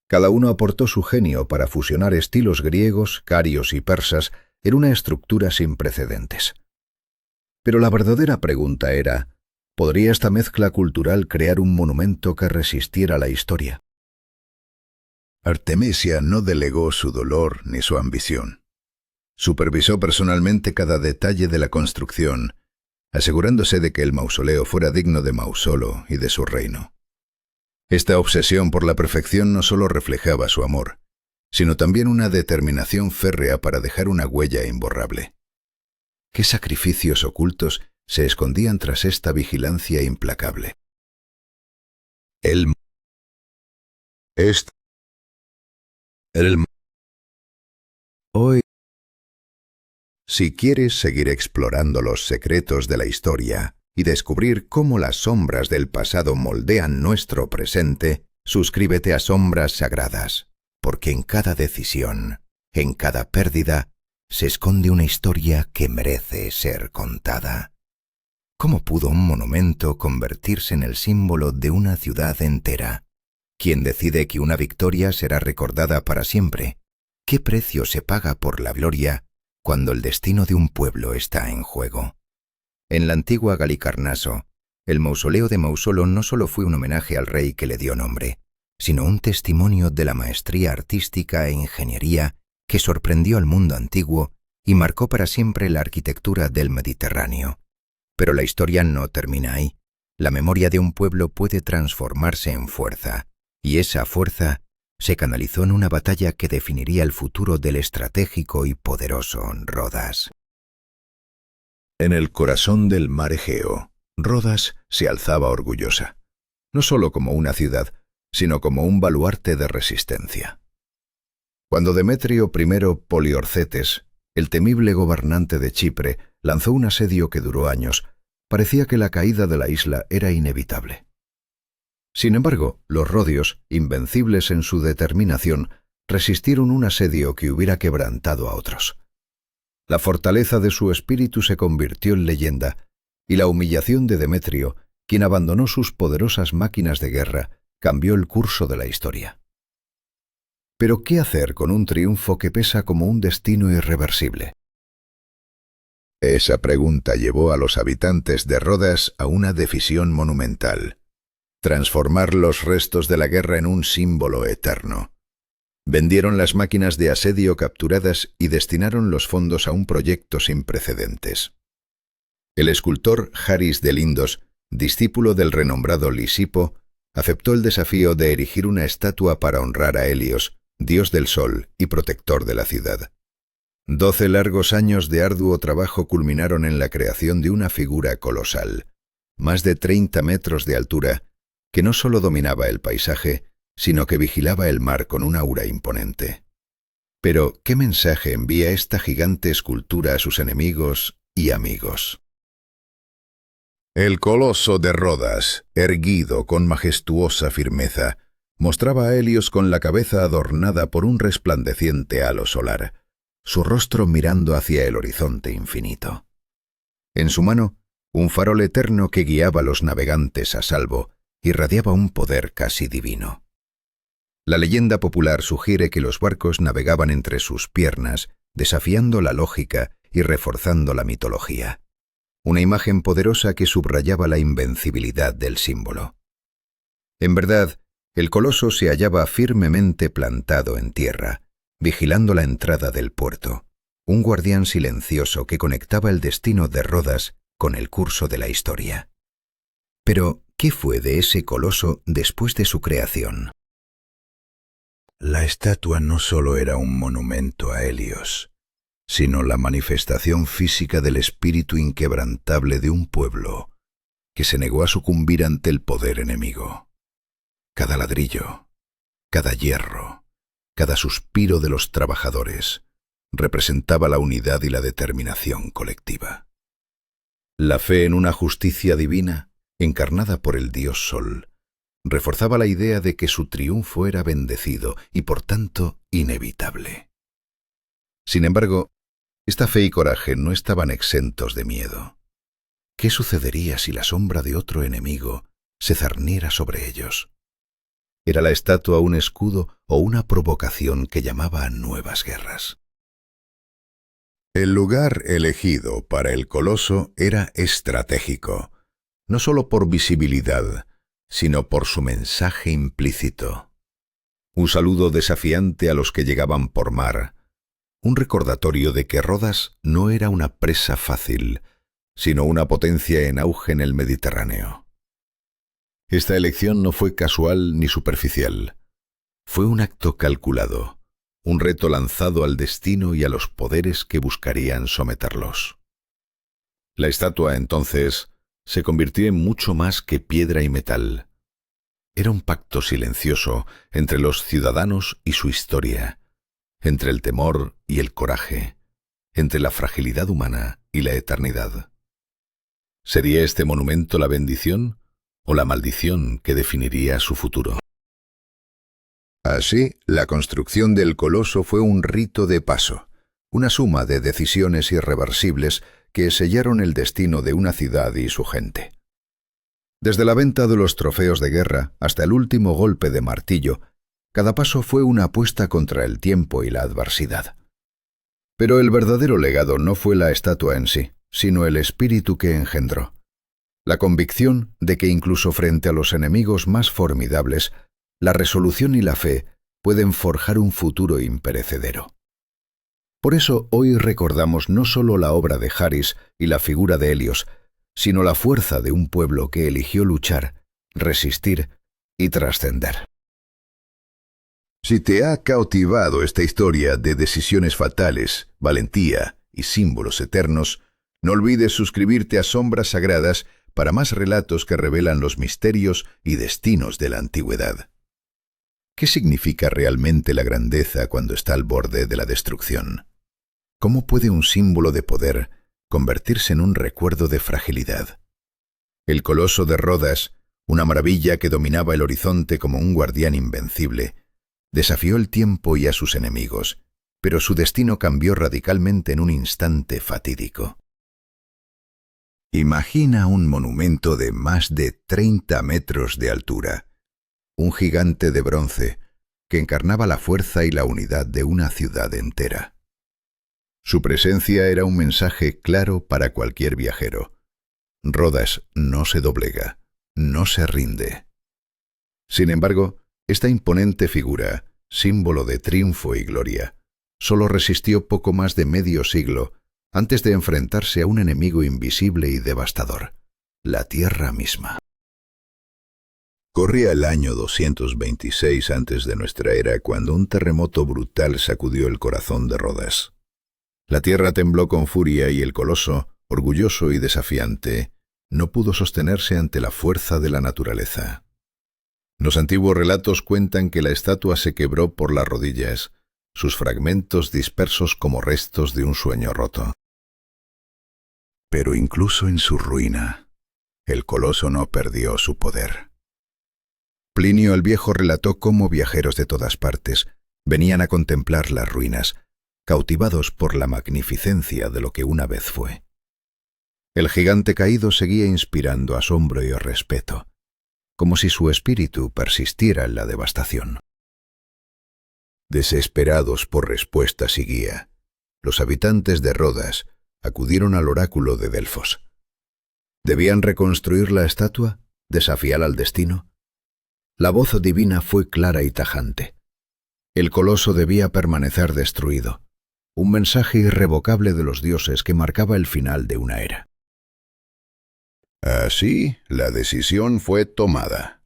Cada uno aportó su genio para fusionar estilos griegos, carios y persas en una estructura sin precedentes. Pero la verdadera pregunta era: ¿podría esta mezcla cultural crear un monumento que resistiera la historia? Artemisia no delegó su dolor ni su ambición. Supervisó personalmente cada detalle de la construcción, asegurándose de que el mausoleo fuera digno de Mausolo y de su reino. Esta obsesión por la perfección no solo reflejaba su amor, sino también una determinación férrea para dejar una huella imborrable. ¿Qué sacrificios ocultos se escondían tras esta vigilancia implacable? Hoy, si quieres seguir explorando los secretos de la historia y descubrir cómo las sombras del pasado moldean nuestro presente, suscríbete a Sombras Sagradas, porque en cada decisión, en cada pérdida, se esconde una historia que merece ser contada. ¿Cómo pudo un monumento convertirse en el símbolo de una ciudad entera? ¿Quién decide que una victoria será recordada para siempre? ¿Qué precio se paga por la gloria cuando el destino de un pueblo está en juego? En la antigua Galicarnaso, el mausoleo de Mausolo no solo fue un homenaje al rey que le dio nombre, sino un testimonio de la maestría artística e ingeniería que sorprendió al mundo antiguo y marcó para siempre la arquitectura del Mediterráneo. Pero la historia no termina ahí. La memoria de un pueblo puede transformarse en fuerza, y esa fuerza se canalizó en una batalla que definiría el futuro del estratégico y poderoso Rodas. En el corazón del mar Egeo, Rodas se alzaba orgullosa, no solo como una ciudad, sino como un baluarte de resistencia. Cuando Demetrio I Poliorcetes, el temible gobernante de Chipre, lanzó un asedio que duró años, parecía que la caída de la isla era inevitable. Sin embargo, los rodios, invencibles en su determinación, resistieron un asedio que hubiera quebrantado a otros. La fortaleza de su espíritu se convirtió en leyenda, y la humillación de Demetrio, quien abandonó sus poderosas máquinas de guerra, cambió el curso de la historia. Pero ¿qué hacer con un triunfo que pesa como un destino irreversible? Esa pregunta llevó a los habitantes de Rodas a una decisión monumental: transformar los restos de la guerra en un símbolo eterno. Vendieron las máquinas de asedio capturadas y destinaron los fondos a un proyecto sin precedentes. El escultor Haris de Lindos, discípulo del renombrado Lisipo, aceptó el desafío de erigir una estatua para honrar a Helios, dios del sol y protector de la ciudad. 12 largos años de arduo trabajo culminaron en la creación de una figura colosal, más de 30 metros de altura, que no solo dominaba el paisaje, sino que vigilaba el mar con un aura imponente. Pero, ¿qué mensaje envía esta gigante escultura a sus enemigos y amigos? El coloso de Rodas, erguido con majestuosa firmeza, Mostraba a Helios con la cabeza adornada por un resplandeciente halo solar, su rostro mirando hacia el horizonte infinito. En su mano, un farol eterno que guiaba a los navegantes a salvo, irradiaba un poder casi divino. La leyenda popular sugiere que los barcos navegaban entre sus piernas, desafiando la lógica y reforzando la mitología. Una imagen poderosa que subrayaba la invencibilidad del símbolo. En verdad, el coloso se hallaba firmemente plantado en tierra, vigilando la entrada del puerto, un guardián silencioso que conectaba el destino de Rodas con el curso de la historia. Pero, ¿qué fue de ese coloso después de su creación? La estatua no solo era un monumento a Helios, sino la manifestación física del espíritu inquebrantable de un pueblo que se negó a sucumbir ante el poder enemigo. Cada ladrillo, cada hierro, cada suspiro de los trabajadores representaba la unidad y la determinación colectiva. La fe en una justicia divina, encarnada por el dios Sol, reforzaba la idea de que su triunfo era bendecido y por tanto inevitable. Sin embargo, esta fe y coraje no estaban exentos de miedo. ¿Qué sucedería si la sombra de otro enemigo se cerniera sobre ellos? ¿Era la estatua un escudo o una provocación que llamaba a nuevas guerras? El lugar elegido para el coloso era estratégico, no solo por visibilidad, sino por su mensaje implícito. Un saludo desafiante a los que llegaban por mar, un recordatorio de que Rodas no era una presa fácil, sino una potencia en auge en el Mediterráneo. Esta elección no fue casual ni superficial. Fue un acto calculado, un reto lanzado al destino y a los poderes que buscarían someterlos. La estatua, entonces, se convirtió en mucho más que piedra y metal. Era un pacto silencioso entre los ciudadanos y su historia, entre el temor y el coraje, entre la fragilidad humana y la eternidad. ¿Sería este monumento la bendición o la maldición que definiría su futuro? Así, la construcción del coloso fue un rito de paso, una suma de decisiones irreversibles que sellaron el destino de una ciudad y su gente. Desde la venta de los trofeos de guerra hasta el último golpe de martillo, cada paso fue una apuesta contra el tiempo y la adversidad. Pero el verdadero legado no fue la estatua en sí, sino el espíritu que engendró. La convicción de que incluso frente a los enemigos más formidables, la resolución y la fe pueden forjar un futuro imperecedero. Por eso hoy recordamos no solo la obra de Haris y la figura de Helios, sino la fuerza de un pueblo que eligió luchar, resistir y trascender. Si te ha cautivado esta historia de decisiones fatales, valentía y símbolos eternos, no olvides suscribirte a Sombras Sagradas para más relatos que revelan los misterios y destinos de la antigüedad. ¿Qué significa realmente la grandeza cuando está al borde de la destrucción? ¿Cómo puede un símbolo de poder convertirse en un recuerdo de fragilidad? El coloso de Rodas, una maravilla que dominaba el horizonte como un guardián invencible, desafió el tiempo y a sus enemigos, pero su destino cambió radicalmente en un instante fatídico. Imagina un monumento de más de 30 metros de altura, un gigante de bronce que encarnaba la fuerza y la unidad de una ciudad entera. Su presencia era un mensaje claro para cualquier viajero. Rodas no se doblega, no se rinde. Sin embargo, esta imponente figura, símbolo de triunfo y gloria, solo resistió poco más de medio siglo antes de enfrentarse a un enemigo invisible y devastador, la tierra misma. Corría el año 226 antes de nuestra era cuando un terremoto brutal sacudió el corazón de Rodas. La tierra tembló con furia y el coloso, orgulloso y desafiante, no pudo sostenerse ante la fuerza de la naturaleza. Los antiguos relatos cuentan que la estatua se quebró por las rodillas, sus fragmentos dispersos como restos de un sueño roto. Pero incluso en su ruina, el coloso no perdió su poder. Plinio el Viejo relató cómo viajeros de todas partes venían a contemplar las ruinas, cautivados por la magnificencia de lo que una vez fue. El gigante caído seguía inspirando asombro y respeto, como si su espíritu persistiera en la devastación. Desesperados por respuestas y guía, los habitantes de Rodas acudieron al oráculo de Delfos. ¿Debían reconstruir la estatua? ¿Desafiar al destino? La voz divina fue clara y tajante. El coloso debía permanecer destruido, un mensaje irrevocable de los dioses que marcaba el final de una era. Así, la decisión fue tomada.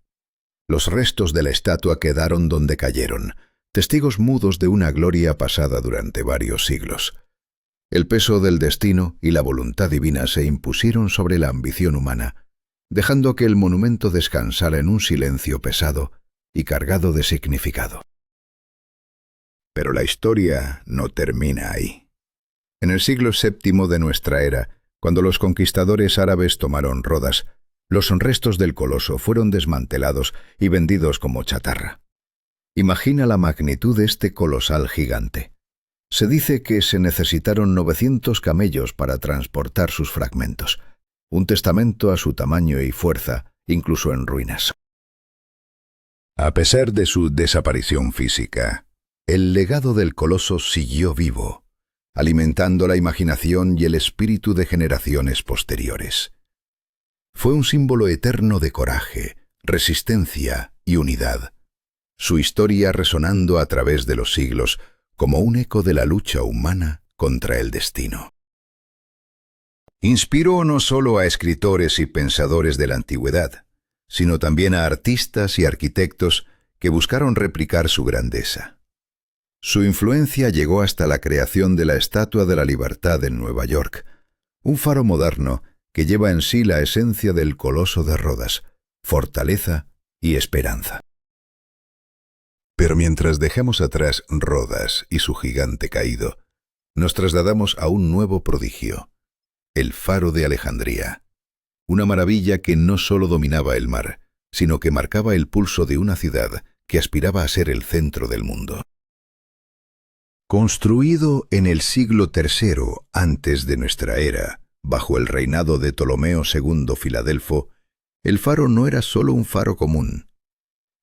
Los restos de la estatua quedaron donde cayeron, testigos mudos de una gloria pasada durante varios siglos. El peso del destino y la voluntad divina se impusieron sobre la ambición humana, dejando que el monumento descansara en un silencio pesado y cargado de significado. Pero la historia no termina ahí. En el siglo VII de nuestra era, cuando los conquistadores árabes tomaron Rodas, los restos del coloso fueron desmantelados y vendidos como chatarra. Imagina la magnitud de este colosal gigante. Se dice que se necesitaron 900 camellos para transportar sus fragmentos, un testamento a su tamaño y fuerza, incluso en ruinas. A pesar de su desaparición física, el legado del coloso siguió vivo, alimentando la imaginación y el espíritu de generaciones posteriores. Fue un símbolo eterno de coraje, resistencia y unidad, su historia resonando a través de los siglos como un eco de la lucha humana contra el destino. Inspiró no solo a escritores y pensadores de la antigüedad, sino también a artistas y arquitectos que buscaron replicar su grandeza. Su influencia llegó hasta la creación de la Estatua de la Libertad en Nueva York, un faro moderno que lleva en sí la esencia del coloso de Rodas, fortaleza y esperanza. Pero mientras dejamos atrás Rodas y su gigante caído, nos trasladamos a un nuevo prodigio, el Faro de Alejandría, una maravilla que no solo dominaba el mar, sino que marcaba el pulso de una ciudad que aspiraba a ser el centro del mundo. Construido en el siglo III antes de nuestra era, bajo el reinado de Ptolomeo II Filadelfo, el faro no era solo un faro común.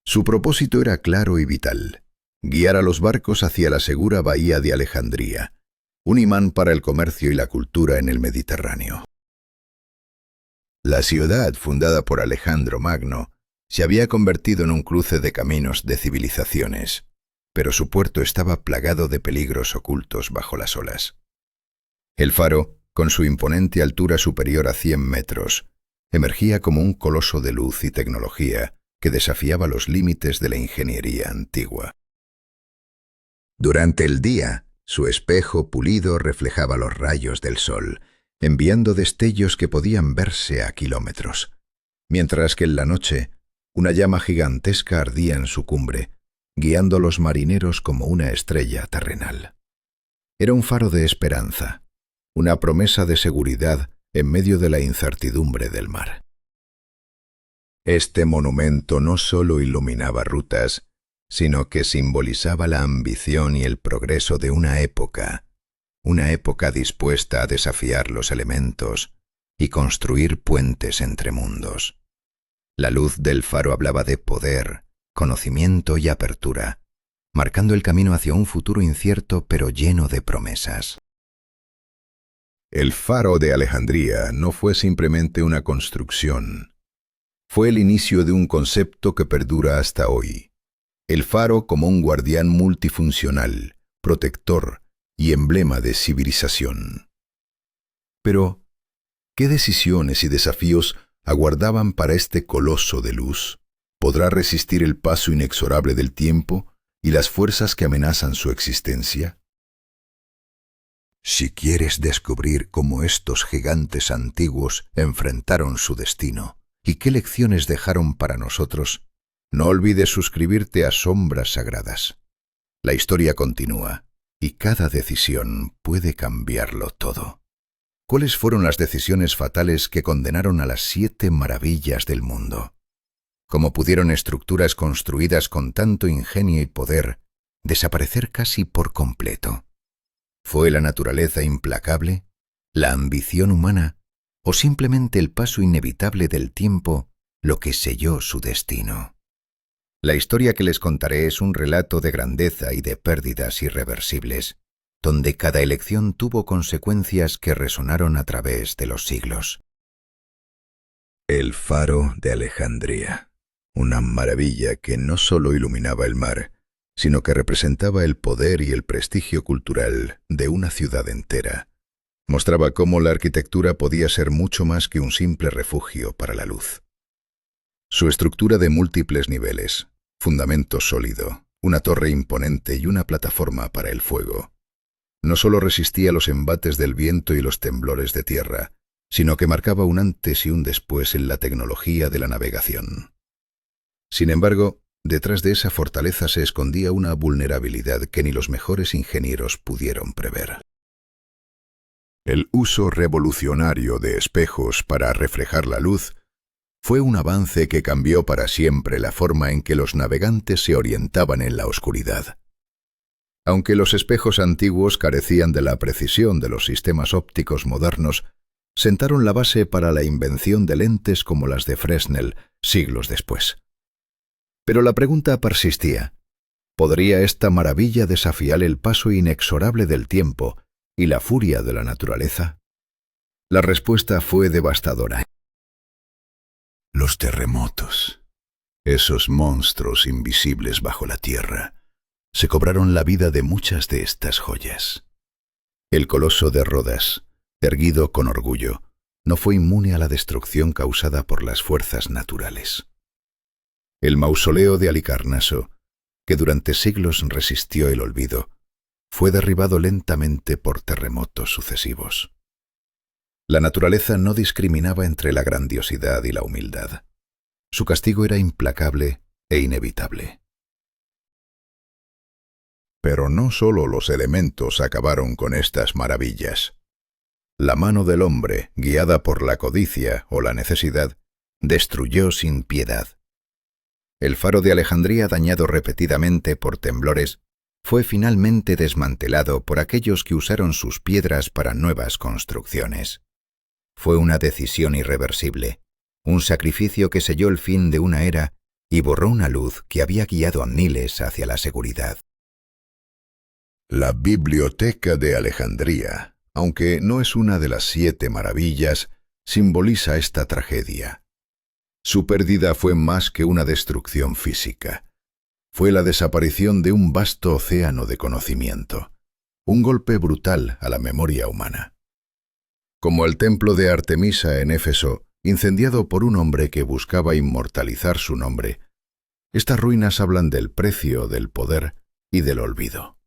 Su propósito era claro y vital: guiar a los barcos hacia la segura bahía de Alejandría, un imán para el comercio y la cultura en el Mediterráneo. La ciudad, fundada por Alejandro Magno, se había convertido en un cruce de caminos de civilizaciones, pero su puerto estaba plagado de peligros ocultos bajo las olas. El faro, con su imponente altura superior a 100 metros, emergía como un coloso de luz y tecnología que desafiaba los límites de la ingeniería antigua. Durante el día, su espejo pulido reflejaba los rayos del sol, enviando destellos que podían verse a kilómetros, mientras que en la noche una llama gigantesca ardía en su cumbre, guiando a los marineros como una estrella terrenal. Era un faro de esperanza, una promesa de seguridad en medio de la incertidumbre del mar. Este monumento no solo iluminaba rutas, sino que simbolizaba la ambición y el progreso de una época dispuesta a desafiar los elementos y construir puentes entre mundos. La luz del faro hablaba de poder, conocimiento y apertura, marcando el camino hacia un futuro incierto pero lleno de promesas. El Faro de Alejandría no fue simplemente una construcción. Fue el inicio de un concepto que perdura hasta hoy. El faro como un guardián multifuncional, protector y emblema de civilización. Pero, ¿qué decisiones y desafíos aguardaban para este coloso de luz? ¿Podrá resistir el paso inexorable del tiempo y las fuerzas que amenazan su existencia? Si quieres descubrir cómo estos gigantes antiguos enfrentaron su destino y qué lecciones dejaron para nosotros, no olvides suscribirte a Sombras Sagradas. La historia continúa y cada decisión puede cambiarlo todo. ¿Cuáles fueron las decisiones fatales que condenaron a las 7 maravillas del mundo? Cómo pudieron estructuras construidas con tanto ingenio y poder desaparecer casi por completo. ¿Fue la naturaleza implacable, la ambición humana o simplemente el paso inevitable del tiempo lo que selló su destino? La historia que les contaré es un relato de grandeza y de pérdidas irreversibles, donde cada elección tuvo consecuencias que resonaron a través de los siglos. El faro de Alejandría, una maravilla que no solo iluminaba el mar, sino que representaba el poder y el prestigio cultural de una ciudad entera. Mostraba cómo la arquitectura podía ser mucho más que un simple refugio para la luz. Su estructura de múltiples niveles, fundamento sólido, una torre imponente y una plataforma para el fuego, no solo resistía los embates del viento y los temblores de tierra, sino que marcaba un antes y un después en la tecnología de la navegación. Sin embargo, detrás de esa fortaleza se escondía una vulnerabilidad que ni los mejores ingenieros pudieron prever. El uso revolucionario de espejos para reflejar la luz fue un avance que cambió para siempre la forma en que los navegantes se orientaban en la oscuridad. Aunque los espejos antiguos carecían de la precisión de los sistemas ópticos modernos, sentaron la base para la invención de lentes como las de Fresnel siglos después. Pero la pregunta persistía: ¿podría esta maravilla desafiar el paso inexorable del tiempo y la furia de la naturaleza? La respuesta fue devastadora. Los terremotos, esos monstruos invisibles bajo la tierra, se cobraron la vida de muchas de estas joyas. El coloso de Rodas, erguido con orgullo, no fue inmune a la destrucción causada por las fuerzas naturales. El mausoleo de Halicarnaso, que durante siglos resistió el olvido, fue derribado lentamente por terremotos sucesivos. La naturaleza no discriminaba entre la grandiosidad y la humildad. Su castigo era implacable e inevitable. Pero no solo los elementos acabaron con estas maravillas. La mano del hombre, guiada por la codicia o la necesidad, destruyó sin piedad. El faro de Alejandría, dañado repetidamente por temblores, fue finalmente desmantelado por aquellos que usaron sus piedras para nuevas construcciones. Fue una decisión irreversible, un sacrificio que selló el fin de una era y borró una luz que había guiado a miles hacia la seguridad. La Biblioteca de Alejandría, aunque no es una de las 7 maravillas, simboliza esta tragedia. Su pérdida fue más que una destrucción física. Fue la desaparición de un vasto océano de conocimiento, un golpe brutal a la memoria humana. Como el templo de Artemisa en Éfeso, incendiado por un hombre que buscaba inmortalizar su nombre, estas ruinas hablan del precio del poder y del olvido.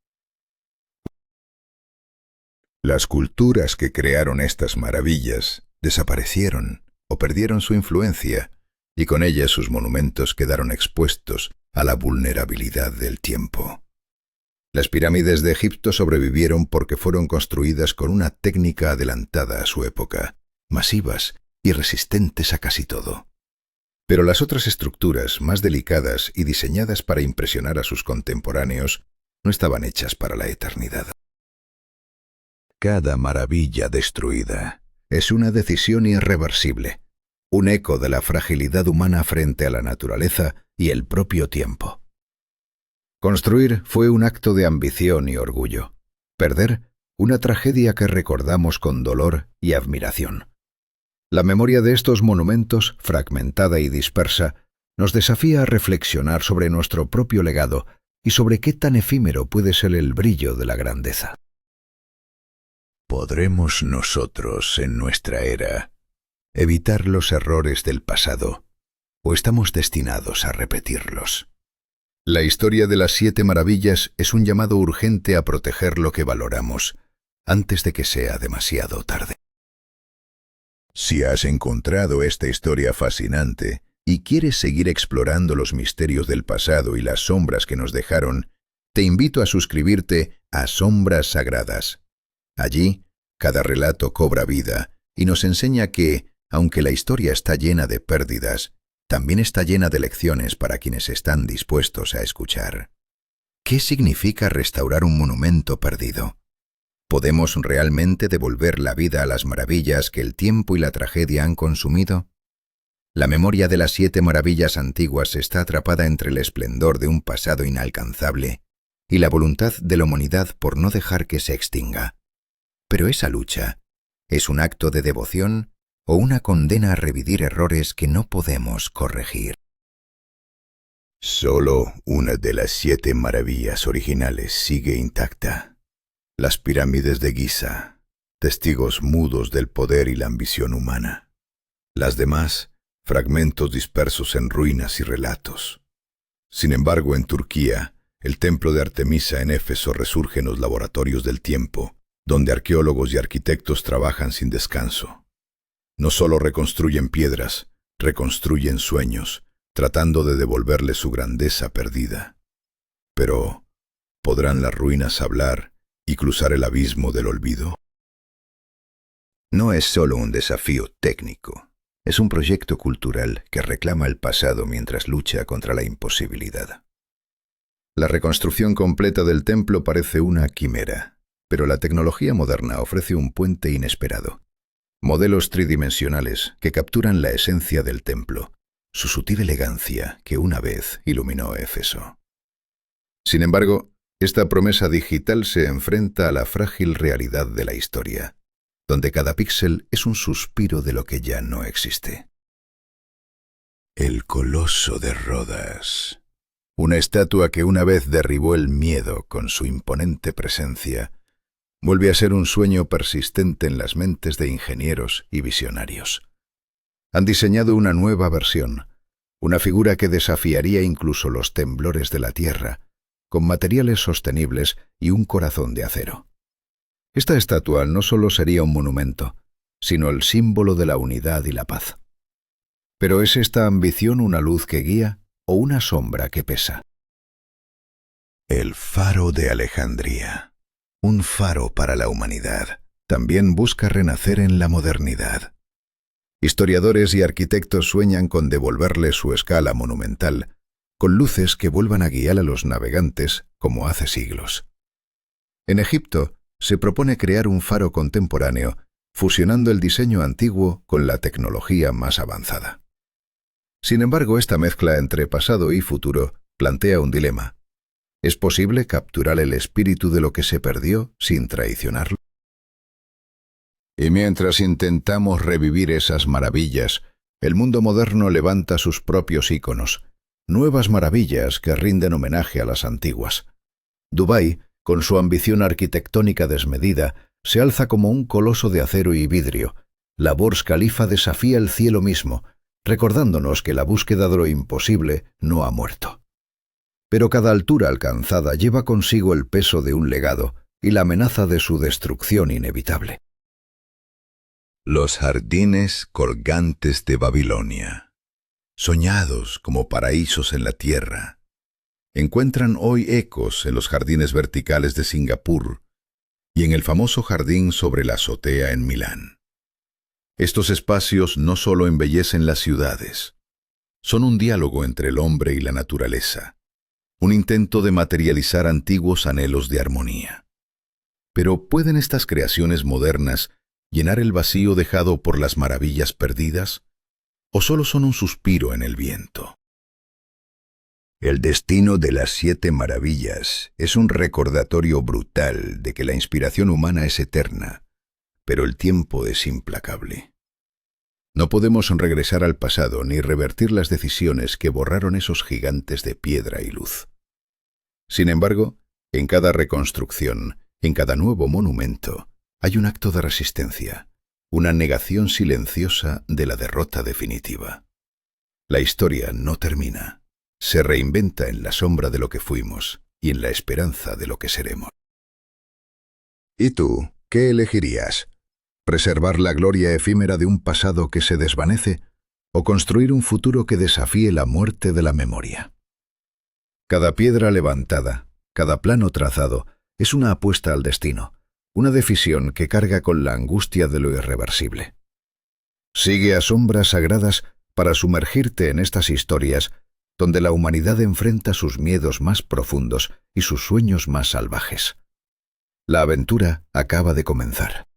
Las culturas que crearon estas maravillas desaparecieron o perdieron su influencia, y con ellas sus monumentos quedaron expuestos a la vulnerabilidad del tiempo. Las pirámides de Egipto sobrevivieron porque fueron construidas con una técnica adelantada a su época, masivas y resistentes a casi todo. Pero las otras estructuras, más delicadas y diseñadas para impresionar a sus contemporáneos, no estaban hechas para la eternidad. Cada maravilla destruida es una decisión irreversible, un eco de la fragilidad humana frente a la naturaleza y el propio tiempo. Construir fue un acto de ambición y orgullo. Perder, una tragedia que recordamos con dolor y admiración. La memoria de estos monumentos, fragmentada y dispersa, nos desafía a reflexionar sobre nuestro propio legado y sobre qué tan efímero puede ser el brillo de la grandeza. ¿Podremos nosotros, en nuestra era, evitar los errores del pasado, o estamos destinados a repetirlos? La historia de las 7 maravillas es un llamado urgente a proteger lo que valoramos, antes de que sea demasiado tarde. Si has encontrado esta historia fascinante y quieres seguir explorando los misterios del pasado y las sombras que nos dejaron, te invito a suscribirte a Sombras Sagradas. Allí, cada relato cobra vida y nos enseña que, aunque la historia está llena de pérdidas, también está llena de lecciones para quienes están dispuestos a escuchar. ¿Qué significa restaurar un monumento perdido? ¿Podemos realmente devolver la vida a las maravillas que el tiempo y la tragedia han consumido? La memoria de las 7 maravillas antiguas está atrapada entre el esplendor de un pasado inalcanzable y la voluntad de la humanidad por no dejar que se extinga. Pero esa lucha, ¿es un acto de devoción o una condena a revivir errores que no podemos corregir? Solo una de las 7 maravillas originales sigue intacta. Las pirámides de Giza, testigos mudos del poder y la ambición humana. Las demás, fragmentos dispersos en ruinas y relatos. Sin embargo, en Turquía, el templo de Artemisa en Éfeso resurge en los laboratorios del tiempo, donde arqueólogos y arquitectos trabajan sin descanso. No solo reconstruyen piedras, reconstruyen sueños, tratando de devolverle su grandeza perdida. Pero, ¿podrán las ruinas hablar y cruzar el abismo del olvido? No es solo un desafío técnico, es un proyecto cultural que reclama el pasado mientras lucha contra la imposibilidad. La reconstrucción completa del templo parece una quimera, pero la tecnología moderna ofrece un puente inesperado. Modelos tridimensionales que capturan la esencia del templo, su sutil elegancia que una vez iluminó Éfeso. Sin embargo, esta promesa digital se enfrenta a la frágil realidad de la historia, donde cada píxel es un suspiro de lo que ya no existe. El Coloso de Rodas. Una estatua que una vez derribó el miedo con su imponente presencia, vuelve a ser un sueño persistente en las mentes de ingenieros y visionarios. Han diseñado una nueva versión, una figura que desafiaría incluso los temblores de la Tierra, con materiales sostenibles y un corazón de acero. Esta estatua no solo sería un monumento, sino el símbolo de la unidad y la paz. Pero ¿es esta ambición una luz que guía o una sombra que pesa? El Faro de Alejandría, un faro para la humanidad, también busca renacer en la modernidad. Historiadores y arquitectos sueñan con devolverle su escala monumental, con luces que vuelvan a guiar a los navegantes como hace siglos. En Egipto se propone crear un faro contemporáneo, fusionando el diseño antiguo con la tecnología más avanzada. Sin embargo, esta mezcla entre pasado y futuro plantea un dilema. ¿Es posible capturar el espíritu de lo que se perdió sin traicionarlo? Y mientras intentamos revivir esas maravillas, el mundo moderno levanta sus propios íconos, nuevas maravillas que rinden homenaje a las antiguas. Dubái, con su ambición arquitectónica desmedida, se alza como un coloso de acero y vidrio. La Burj Khalifa desafía el cielo mismo, recordándonos que la búsqueda de lo imposible no ha muerto. Pero cada altura alcanzada lleva consigo el peso de un legado y la amenaza de su destrucción inevitable. Los jardines colgantes de Babilonia, soñados como paraísos en la tierra, encuentran hoy ecos en los jardines verticales de Singapur y en el famoso jardín sobre la azotea en Milán. Estos espacios no solo embellecen las ciudades, son un diálogo entre el hombre y la naturaleza, un intento de materializar antiguos anhelos de armonía. Pero ¿pueden estas creaciones modernas llenar el vacío dejado por las maravillas perdidas? ¿O solo son un suspiro en el viento? El destino de las 7 maravillas es un recordatorio brutal de que la inspiración humana es eterna, pero el tiempo es implacable. No podemos regresar al pasado ni revertir las decisiones que borraron esos gigantes de piedra y luz. Sin embargo, en cada reconstrucción, en cada nuevo monumento, hay un acto de resistencia, una negación silenciosa de la derrota definitiva. La historia no termina, se reinventa en la sombra de lo que fuimos y en la esperanza de lo que seremos. ¿Y tú, qué elegirías? ¿Preservar la gloria efímera de un pasado que se desvanece o construir un futuro que desafíe la muerte de la memoria? Cada piedra levantada, cada plano trazado, es una apuesta al destino, una decisión que carga con la angustia de lo irreversible. Sigue a sombras sagradas para sumergirte en estas historias donde la humanidad enfrenta sus miedos más profundos y sus sueños más salvajes. La aventura acaba de comenzar.